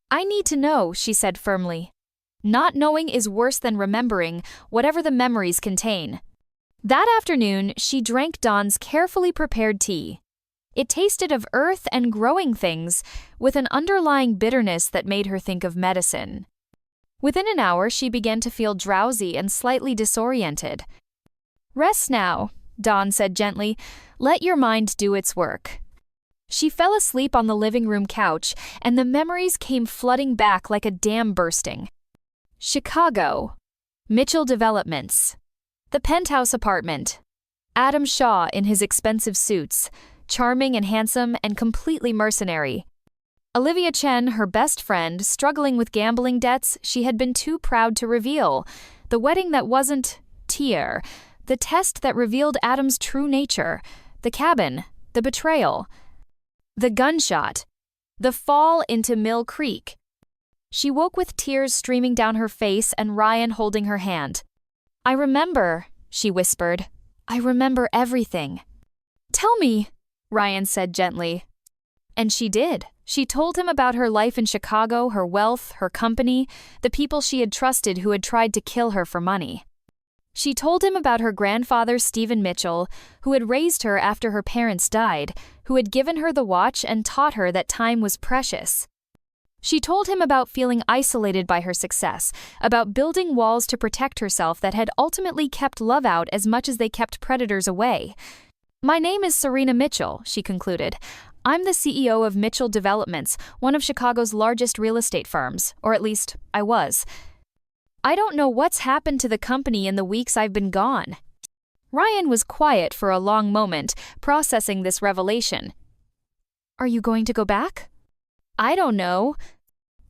Speaker 1: I need to know, she said firmly. Not knowing is worse than remembering, whatever the memories contain. That afternoon, she drank Dawn's carefully prepared tea. It tasted of earth and growing things, with an underlying bitterness that made her think of medicine. Within an hour, she began to feel drowsy and slightly disoriented. Rest now, Dawn said gently. Let your mind do its work. She fell asleep on the living room couch, and the memories came flooding back like a dam bursting. Chicago. Mitchell Developments. The penthouse apartment. Adam Shaw in his expensive suits, charming and handsome and completely mercenary. Olivia Chen, her best friend, struggling with gambling debts she had been too proud to reveal. The wedding that wasn't tier. The test that revealed Adam's true nature. The cabin. The betrayal. The gunshot. The fall into Mill Creek. She woke with tears streaming down her face and Ryan holding her hand. I remember, she whispered. I remember everything. Tell me, Ryan said gently. And she did. She told him about her life in Chicago, her wealth, her company, the people she had trusted who had tried to kill her for money. She told him about her grandfather, Stephen Mitchell, who had raised her after her parents died, who had given her the watch and taught her that time was precious. She told him about feeling isolated by her success, about building walls to protect herself that had ultimately kept love out as much as they kept predators away. My name is Serena Mitchell, she concluded. I'm the CEO of Mitchell Developments, one of Chicago's largest real estate firms, or at least, I was. I don't know what's happened to the company in the weeks I've been gone. Ryan was quiet for a long moment, processing this revelation. Are you going to go back? I don't know,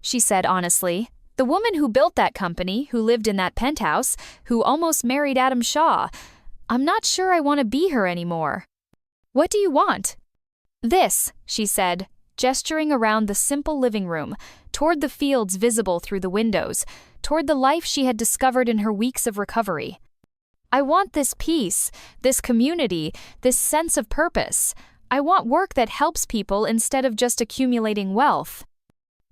Speaker 1: she said honestly. The woman who built that company, who lived in that penthouse, who almost married Adam Shaw, I'm not sure I want to be her anymore. What do you want? This, she said, gesturing around the simple living room, toward the fields visible through the windows, toward the life she had discovered in her weeks of recovery. I want this peace, this community, this sense of purpose. I want work that helps people instead of just accumulating wealth.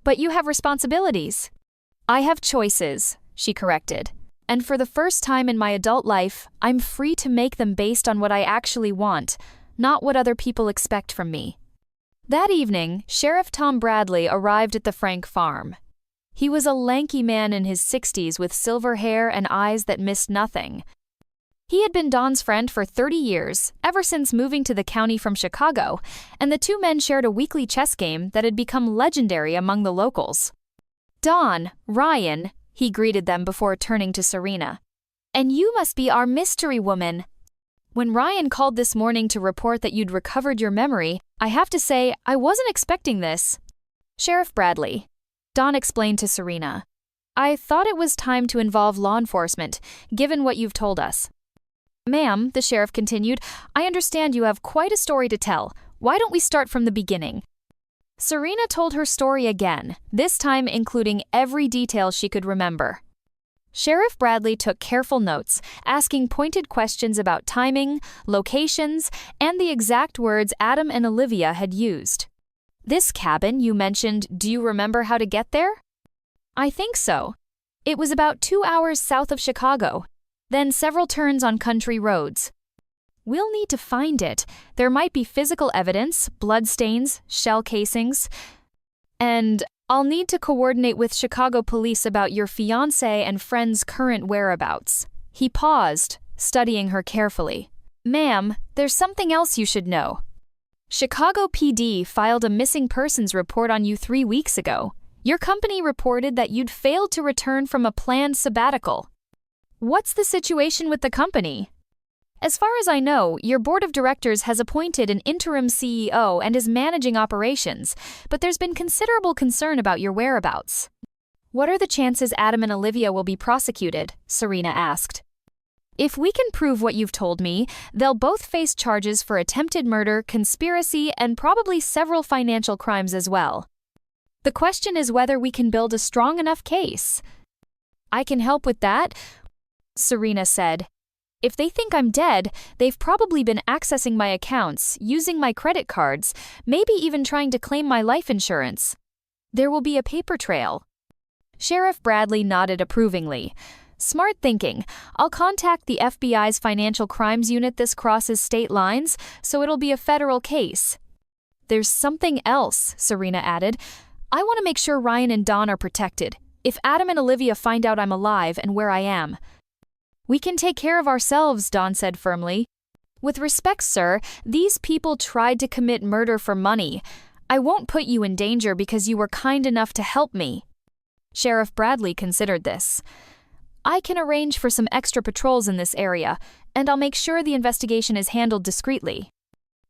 Speaker 1: But you have responsibilities. I have choices, she corrected. And for the first time in my adult life, I'm free to make them based on what I actually want, not what other people expect from me. That evening, Sheriff Tom Bradley arrived at the Frank farm. He was a lanky man in his 60s with silver hair and eyes that missed nothing. He had been Don's friend for 30 years, ever since moving to the county from Chicago, and the two men shared a weekly chess game that had become legendary among the locals. Don, Ryan, he greeted them before turning to Serena. And you must be our mystery woman. When Ryan called this morning to report that you'd recovered your memory, I have to say, I wasn't expecting this. Sheriff Bradley, Don explained to Serena. I thought it was time to involve law enforcement, given what you've told us. Ma'am, the sheriff continued, I understand you have quite a story to tell. Why don't we start from the beginning? Serena told her story again, this time including every detail she could remember. Sheriff Bradley took careful notes, asking pointed questions about timing, locations, and the exact words Adam and Olivia had used. "This cabin you mentioned, do you remember how to get there?" "I think so. It was about 2 hours south of Chicago, then several turns on country roads." "We'll need to find it. There might be physical evidence, bloodstains, shell casings. And I'll need to coordinate with Chicago police about your fiancé and friend's current whereabouts." He paused, studying her carefully. "Ma'am, there's something else you should know. Chicago PD filed a missing persons report on you 3 weeks ago. Your company reported that you'd failed to return from a planned sabbatical." "What's the situation with the company?" "As far as I know, your board of directors has appointed an interim CEO and is managing operations, but there's been considerable concern about your whereabouts." "What are the chances Adam and Olivia will be prosecuted?" Serena asked. "If we can prove what you've told me, they'll both face charges for attempted murder, conspiracy, and probably several financial crimes as well. The question is whether we can build a strong enough case." "I can help with that," Serena said. "If they think I'm dead, they've probably been accessing my accounts, using my credit cards, maybe even trying to claim my life insurance. There will be a paper trail." Sheriff Bradley nodded approvingly. "Smart thinking. I'll contact the FBI's Financial Crimes Unit. This crosses state lines, so it'll be a federal case." "There's something else," Serena added. "I want to make sure Ryan and Dawn are protected. If Adam and Olivia find out I'm alive and where I am." "We can take care of ourselves," Dawn said firmly. "With respect, sir, these people tried to commit murder for money. I won't put you in danger because you were kind enough to help me." Sheriff Bradley considered this. "I can arrange for some extra patrols in this area, and I'll make sure the investigation is handled discreetly.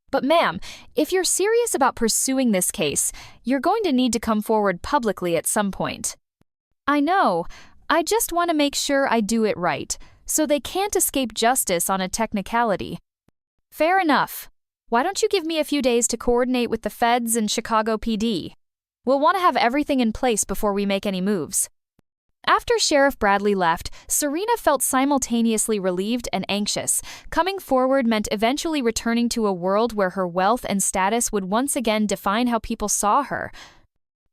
Speaker 1: But ma'am, if you're serious about pursuing this case, you're going to need to come forward publicly at some point." "I know. I just want to make sure I do it right, so they can't escape justice on a technicality." "Fair enough. Why don't you give me a few days to coordinate with the feds and Chicago PD? We'll want to have everything in place before we make any moves." After Sheriff Bradley left, Serena felt simultaneously relieved and anxious. Coming forward meant eventually returning to a world where her wealth and status would once again define how people saw her.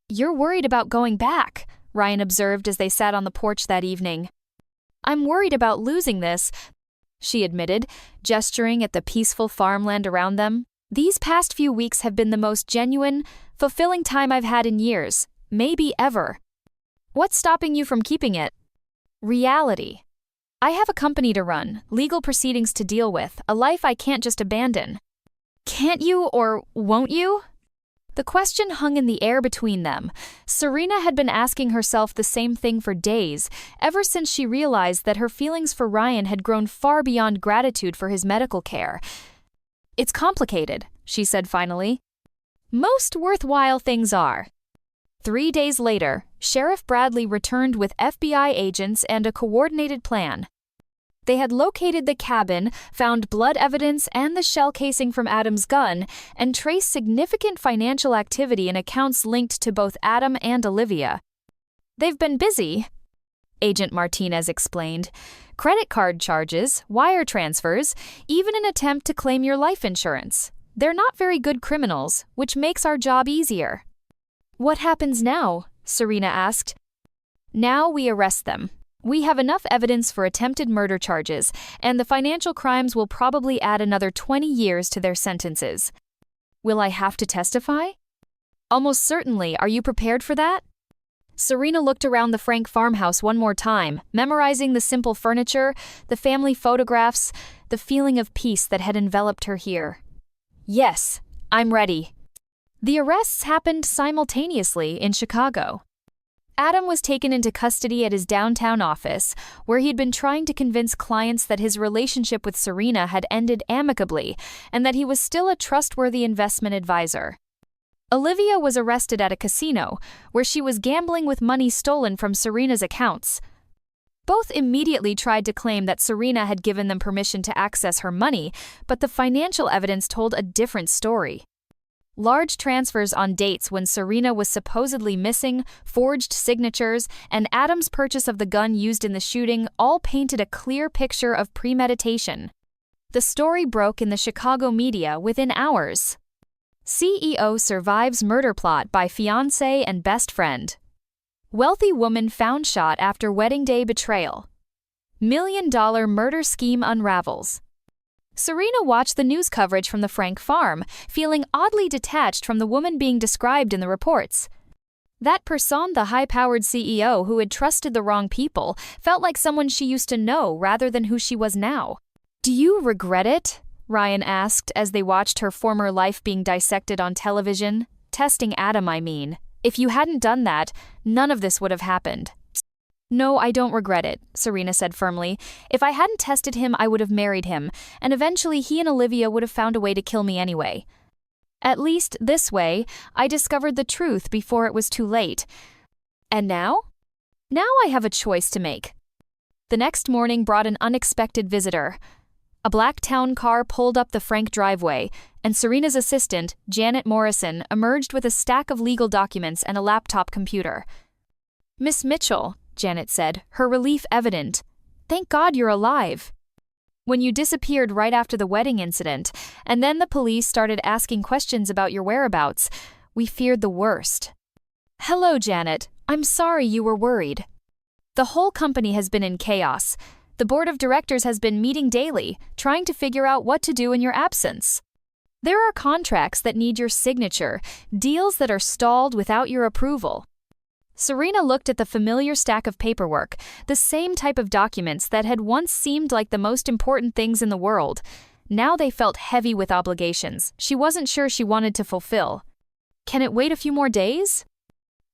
Speaker 1: "You're worried about going back," Ryan observed as they sat on the porch that evening. "I'm worried about losing this," she admitted, gesturing at the peaceful farmland around them. "These past few weeks have been the most genuine, fulfilling time I've had in years, maybe ever." "What's stopping you from keeping it?" "Reality. I have a company to run, legal proceedings to deal with, a life I can't just abandon." "Can't you or won't you?" The question hung in the air between them. Serena had been asking herself the same thing for days, ever since she realized that her feelings for Ryan had grown far beyond gratitude for his medical care. "It's complicated," she said finally. "Most worthwhile things are." 3 days later, Sheriff Bradley returned with FBI agents and a coordinated plan. They had located the cabin, found blood evidence and the shell casing from Adam's gun, and traced significant financial activity in accounts linked to both Adam and Olivia. "They've been busy," Agent Martinez explained. "Credit card charges, wire transfers, even an attempt to claim your life insurance. They're not very good criminals, which makes our job easier." "What happens now?" Serena asked. "Now we arrest them. We have enough evidence for attempted murder charges, and the financial crimes will probably add another 20 years to their sentences." "Will I have to testify?" "Almost certainly. Are you prepared for that?" Serena looked around the Frank farmhouse one more time, memorizing the simple furniture, the family photographs, the feeling of peace that had enveloped her here. "Yes, I'm ready." The arrests happened simultaneously in Chicago. Adam was taken into custody at his downtown office, where he'd been trying to convince clients that his relationship with Serena had ended amicably and that he was still a trustworthy investment advisor. Olivia was arrested at a casino, where she was gambling with money stolen from Serena's accounts. Both immediately tried to claim that Serena had given them permission to access her money, but the financial evidence told a different story. Large transfers on dates when Serena was supposedly missing, forged signatures, and Adam's purchase of the gun used in the shooting all painted a clear picture of premeditation. The story broke in the Chicago media within hours. CEO survives murder plot by fiancé and best friend. Wealthy woman found shot after wedding day betrayal. $1 million murder scheme unravels. Serena watched the news coverage from the Frank farm, feeling oddly detached from the woman being described in the reports. That person, the high-powered CEO who had trusted the wrong people, felt like someone she used to know rather than who she was now. "Do you regret it?" Ryan asked as they watched her former life being dissected on television. Testing Adam, I mean. "If you hadn't done that, none of this would have happened." "No, I don't regret it," Serena said firmly. "If I hadn't tested him, I would have married him, and eventually he and Olivia would have found a way to kill me anyway. At least, this way, I discovered the truth before it was too late. And now? Now I have a choice to make." The next morning brought an unexpected visitor. A black town car pulled up the Frank driveway, and Serena's assistant, Janet Morrison, emerged with a stack of legal documents and a laptop computer. "Miss Mitchell," Janet said, her relief evident. "Thank God you're alive. When you disappeared right after the wedding incident, and then the police started asking questions about your whereabouts, we feared the worst." "Hello, Janet. I'm sorry you were worried. The whole company has been in chaos. The board of directors has been meeting daily, trying to figure out what to do in your absence. There are contracts that need your signature, deals that are stalled without your approval." Serena looked at the familiar stack of paperwork, the same type of documents that had once seemed like the most important things in the world. Now they felt heavy with obligations she wasn't sure she wanted to fulfill. "Can it wait a few more days?"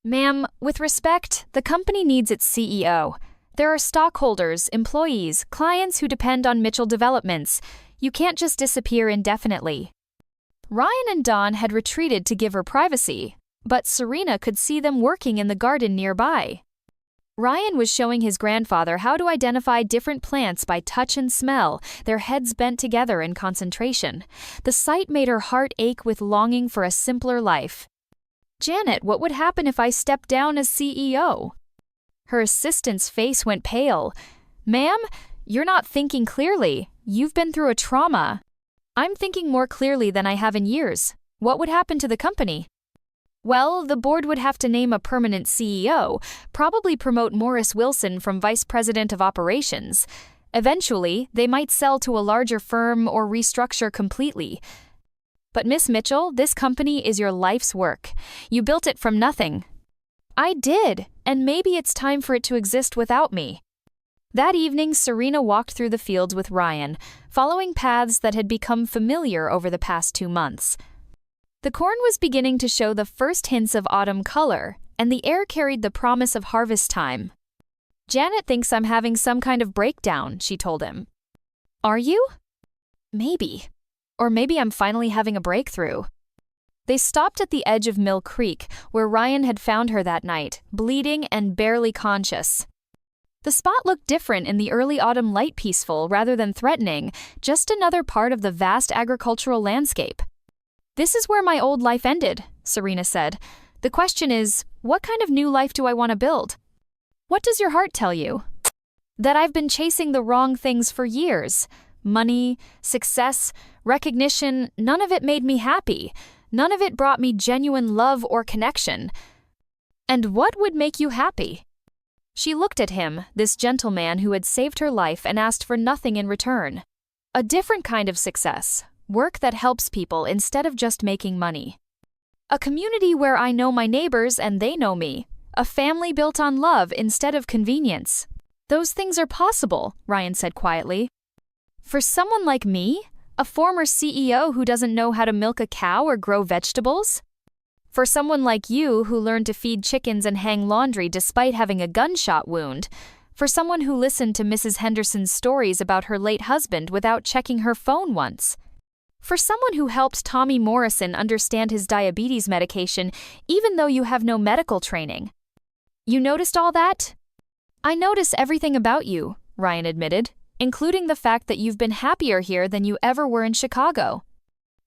Speaker 1: "Ma'am, with respect, the company needs its CEO. There are stockholders, employees, clients who depend on Mitchell developments. You can't just disappear indefinitely." Ryan and Dawn had retreated to give her privacy, but Serena could see them working in the garden nearby. Ryan was showing his grandfather how to identify different plants by touch and smell, their heads bent together in concentration. The sight made her heart ache with longing for a simpler life. "Janet, what would happen if I stepped down as CEO?" Her assistant's face went pale. "Ma'am, you're not thinking clearly. You've been through a trauma." "I'm thinking more clearly than I have in years. What would happen to the company?" "Well, the board would have to name a permanent CEO, probably promote Morris Wilson from vice president of operations. Eventually, they might sell to a larger firm or restructure completely. But Miss Mitchell, this company is your life's work. You built it from nothing." "I did, and maybe it's time for it to exist without me." That evening, Serena walked through the fields with Ryan, following paths that had become familiar over the past 2 months. The corn was beginning to show the first hints of autumn color, and the air carried the promise of harvest time. "Janet thinks I'm having some kind of breakdown," she told him. "Are you?" "Maybe. Or maybe I'm finally having a breakthrough." They stopped at the edge of Mill Creek, where Ryan had found her that night, bleeding and barely conscious. The spot looked different in the early autumn light, peaceful rather than threatening, just another part of the vast agricultural landscape. "This is where my old life ended," Serena said. "The question is, what kind of new life do I want to build?" "What does your heart tell you?" "That I've been chasing the wrong things for years. Money, success, recognition, none of it made me happy. None of it brought me genuine love or connection." "And what would make you happy?" She looked at him, this gentleman who had saved her life and asked for nothing in return. "A different kind of success. Work that helps people instead of just making money. A community where I know my neighbors and they know me. A family built on love instead of convenience." "Those things are possible," Ryan said quietly. "For someone like me? A former CEO who doesn't know how to milk a cow or grow vegetables? For someone like you who learned to feed chickens and hang laundry despite having a gunshot wound? For someone who listened to Mrs. Henderson's stories about her late husband without checking her phone once? For someone who helped Tommy Morrison understand his diabetes medication even though you have no medical training? You noticed all that?" "I notice everything about you," Ryan admitted, "including the fact that you've been happier here than you ever were in Chicago."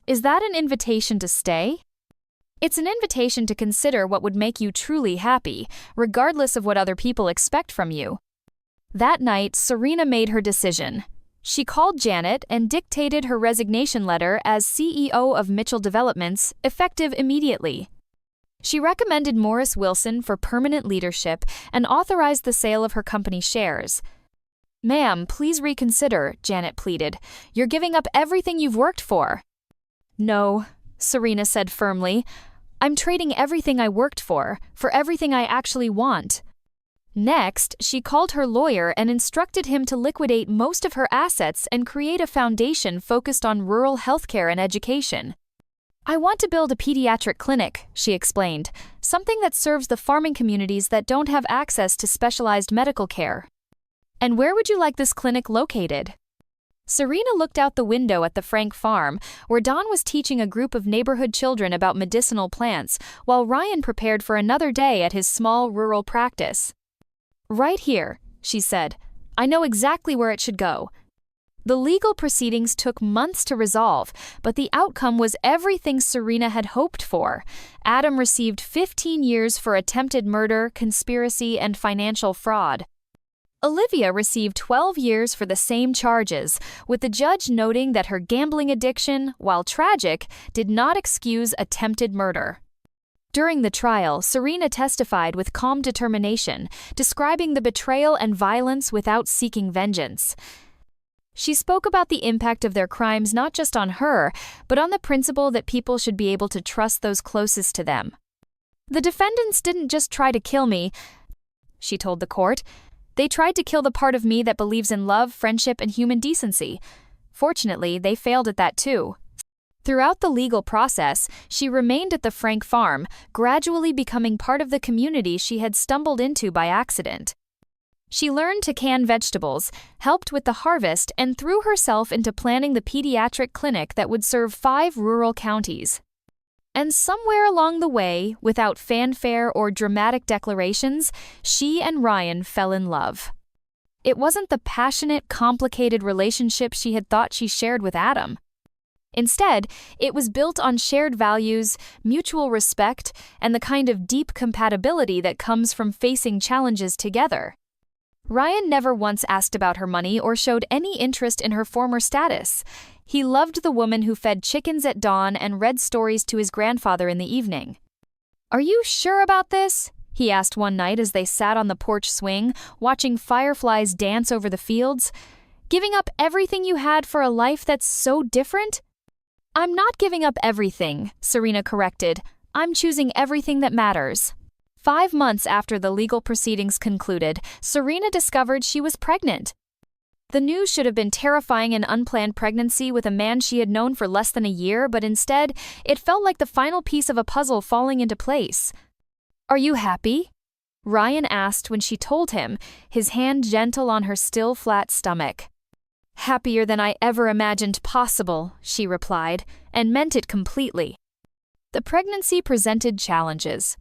Speaker 1: "Is that an invitation to stay?" It's an invitation to consider what would make you truly happy, regardless of what other people expect from you. That night, Serena made her decision. She called Janet and dictated her resignation letter as CEO of Mitchell Developments, effective immediately. She recommended Morris Wilson for permanent leadership and authorized the sale of her company shares. "Ma'am, please reconsider," Janet pleaded. "You're giving up everything you've worked for." "No," Serena said firmly. "I'm trading everything I worked for everything I actually want." Next, she called her lawyer and instructed him to liquidate most of her assets and create a foundation focused on rural healthcare and education. "I want to build a pediatric clinic," she explained, "something that serves the farming communities that don't have access to specialized medical care." "And where would you like this clinic located?" Serena looked out the window at the Frank farm, where Don was teaching a group of neighborhood children about medicinal plants, while Ryan prepared for another day at his small rural practice. "Right here," she said. "I know exactly where it should go." The legal proceedings took months to resolve, but the outcome was everything Serena had hoped for. Adam received 15 years for attempted murder, conspiracy, and financial fraud. Olivia received 12 years for the same charges, with the judge noting that her gambling addiction, while tragic, did not excuse attempted murder. During the trial, Serena testified with calm determination, describing the betrayal and violence without seeking vengeance. She spoke about the impact of their crimes not just on her, but on the principle that people should be able to trust those closest to them. "The defendants didn't just try to kill me," she told the court. "They tried to kill the part of me that believes in love, friendship, and human decency. Fortunately, they failed at that too." Throughout the legal process, she remained at the Frank farm, gradually becoming part of the community she had stumbled into by accident. She learned to can vegetables, helped with the harvest, and threw herself into planning the pediatric clinic that would serve 5 rural counties. And somewhere along the way, without fanfare or dramatic declarations, she and Ryan fell in love. It wasn't the passionate, complicated relationship she had thought she shared with Adam. Instead, it was built on shared values, mutual respect, and the kind of deep compatibility that comes from facing challenges together. Ryan never once asked about her money or showed any interest in her former status. He loved the woman who fed chickens at dawn and read stories to his grandfather in the evening. "Are you sure about this?" he asked one night as they sat on the porch swing, watching fireflies dance over the fields. "Giving up everything you had for a life that's so different?" "I'm not giving up everything," Serena corrected. "I'm choosing everything that matters." 5 months after the legal proceedings concluded, Serena discovered she was pregnant. The news should have been terrifying: an unplanned pregnancy with a man she had known for less than a year, but instead, it felt like the final piece of a puzzle falling into place. "Are you happy?" Ryan asked when she told him, his hand gentle on her still flat stomach. "Happier than I ever imagined possible," she replied, and meant it completely. The pregnancy presented challenges.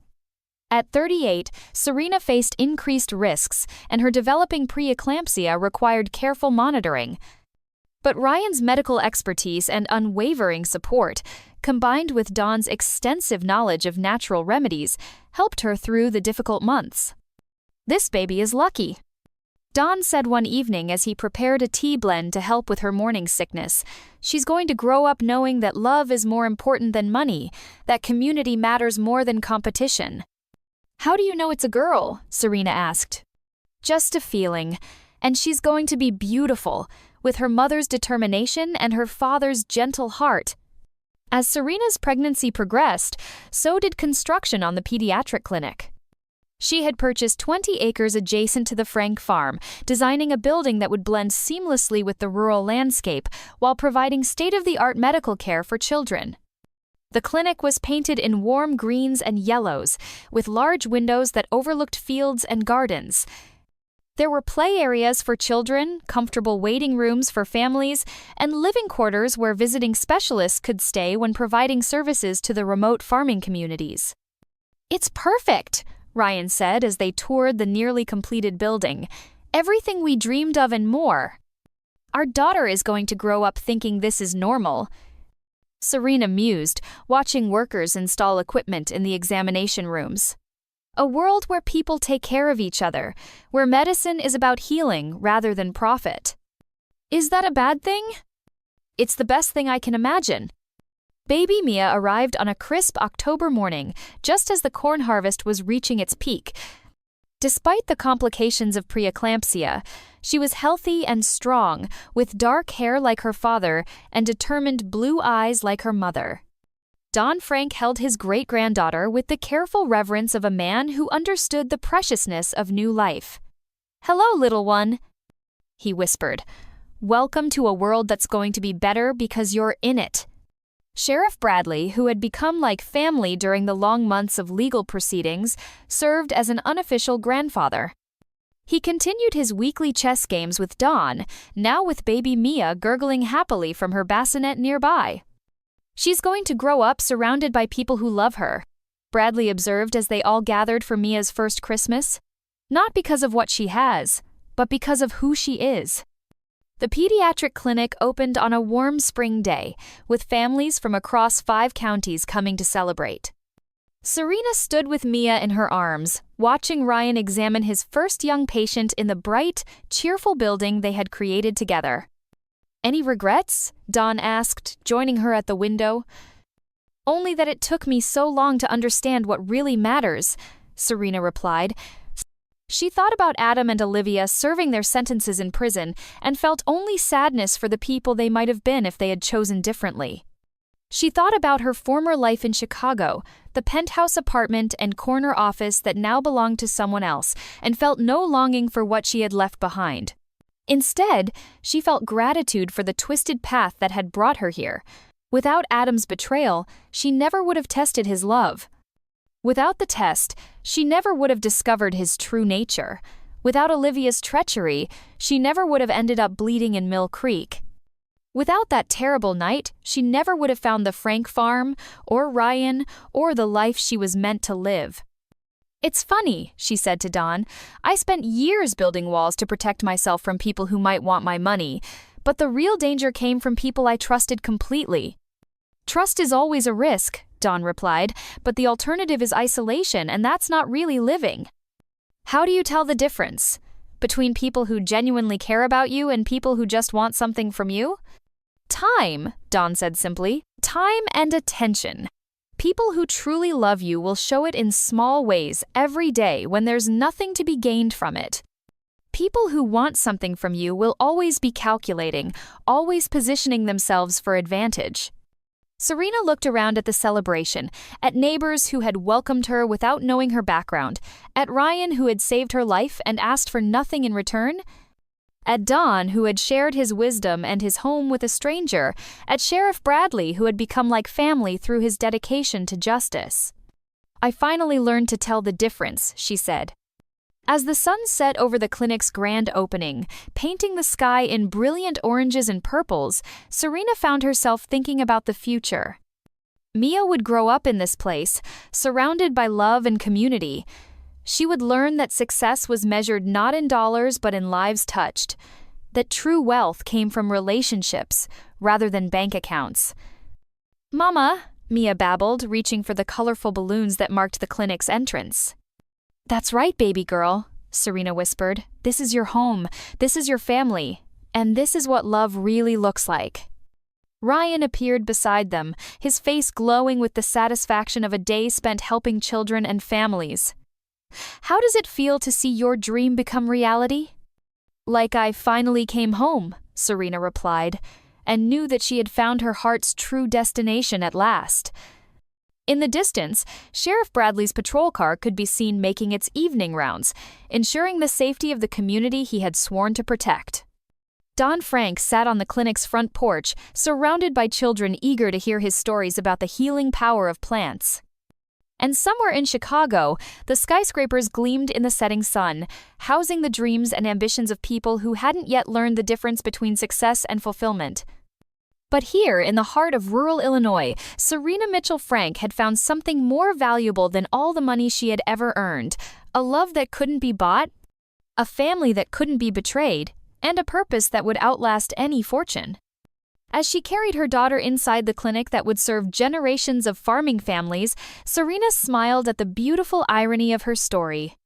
Speaker 1: At 38, Serena faced increased risks, and her developing preeclampsia required careful monitoring. But Ryan's medical expertise and unwavering support, combined with Dawn's extensive knowledge of natural remedies, helped her through the difficult months. "This baby is lucky," Dawn said one evening as he prepared a tea blend to help with her morning sickness. "She's going to grow up knowing that love is more important than money, that community matters more than competition." "How do you know it's a girl?" Serena asked. "Just a feeling. And she's going to be beautiful, with her mother's determination and her father's gentle heart." As Serena's pregnancy progressed, so did construction on the pediatric clinic. She had purchased 20 acres adjacent to the Frank farm, designing a building that would blend seamlessly with the rural landscape while providing state-of-the-art medical care for children. The clinic was painted in warm greens and yellows, with large windows that overlooked fields and gardens. There were play areas for children, comfortable waiting rooms for families, and living quarters where visiting specialists could stay when providing services to the remote farming communities. "It's perfect," Ryan said as they toured the nearly completed building. "Everything we dreamed of and more. Our daughter is going to grow up thinking this is normal." Serena mused, watching workers install equipment in the examination rooms. A world where people take care of each other, where medicine is about healing rather than profit. Is that a bad thing? It's the best thing I can imagine. Baby Mia arrived on a crisp October morning, just as the corn harvest was reaching its peak. Despite the complications of preeclampsia, she was healthy and strong, with dark hair like her father and determined blue eyes like her mother. Don Frank held his great-granddaughter with the careful reverence of a man who understood the preciousness of new life. "Hello, little one," he whispered. "Welcome to a world that's going to be better because you're in it." Sheriff Bradley, who had become like family during the long months of legal proceedings, served as an unofficial grandfather. He continued his weekly chess games with Dawn, now with baby Mia gurgling happily from her bassinet nearby. "She's going to grow up surrounded by people who love her," Bradley observed as they all gathered for Mia's first Christmas. "Not because of what she has, but because of who she is." The pediatric clinic opened on a warm spring day, with families from across 5 counties coming to celebrate. Serena stood with Mia in her arms, watching Ryan examine his first young patient in the bright, cheerful building they had created together. "Any regrets?" Dawn asked, joining her at the window. "Only that it took me so long to understand what really matters," Serena replied. She thought about Adam and Olivia serving their sentences in prison and felt only sadness for the people they might have been if they had chosen differently. She thought about her former life in Chicago, the penthouse apartment and corner office that now belonged to someone else, and felt no longing for what she had left behind. Instead, she felt gratitude for the twisted path that had brought her here. Without Adam's betrayal, she never would have tested his love. Without the test, she never would have discovered his true nature. Without Olivia's treachery, she never would have ended up bleeding in Mill Creek. Without that terrible night, she never would have found the Frank farm, or Ryan, or the life she was meant to live. "It's funny," she said to Dawn. "I spent years building walls to protect myself from people who might want my money, but the real danger came from people I trusted completely." "Trust is always a risk," Dawn replied, "but the alternative is isolation, and that's not really living." "How do you tell the difference between people who genuinely care about you and people who just want something from you?" "Time," Dawn said simply. "Time and attention. People who truly love you will show it in small ways every day when there's nothing to be gained from it. People who want something from you will always be calculating, always positioning themselves for advantage." Serena looked around at the celebration, at neighbors who had welcomed her without knowing her background, at Ryan who had saved her life and asked for nothing in return, at Don who had shared his wisdom and his home with a stranger, at Sheriff Bradley who had become like family through his dedication to justice. "I finally learned to tell the difference," she said. As the sun set over the clinic's grand opening, painting the sky in brilliant oranges and purples, Serena found herself thinking about the future. Mia would grow up in this place, surrounded by love and community. She would learn that success was measured not in dollars but in lives touched, that true wealth came from relationships rather than bank accounts. "Mama," Mia babbled, reaching for the colorful balloons that marked the clinic's entrance. "That's right, baby girl," Serena whispered. "This is your home, this is your family, and this is what love really looks like." Ryan appeared beside them, his face glowing with the satisfaction of a day spent helping children and families. "How does it feel to see your dream become reality?" "Like I finally came home," Serena replied, and knew that she had found her heart's true destination at last. In the distance, Sheriff Bradley's patrol car could be seen making its evening rounds, ensuring the safety of the community he had sworn to protect. Don Frank sat on the clinic's front porch, surrounded by children eager to hear his stories about the healing power of plants. And somewhere in Chicago, the skyscrapers gleamed in the setting sun, housing the dreams and ambitions of people who hadn't yet learned the difference between success and fulfillment. But here, in the heart of rural Illinois, Serena Mitchell Frank had found something more valuable than all the money she had ever earned: a love that couldn't be bought, a family that couldn't be betrayed, and a purpose that would outlast any fortune. As she carried her daughter inside the clinic that would serve generations of farming families, Serena smiled at the beautiful irony of her story.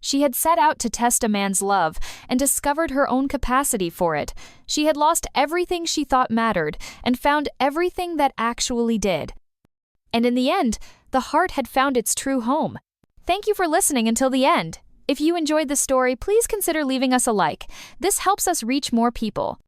Speaker 1: She had set out to test a man's love and discovered her own capacity for it. She had lost everything she thought mattered and found everything that actually did. And in the end, the heart had found its true home. Thank you for listening until the end. If you enjoyed the story, please consider leaving us a like. This helps us reach more people.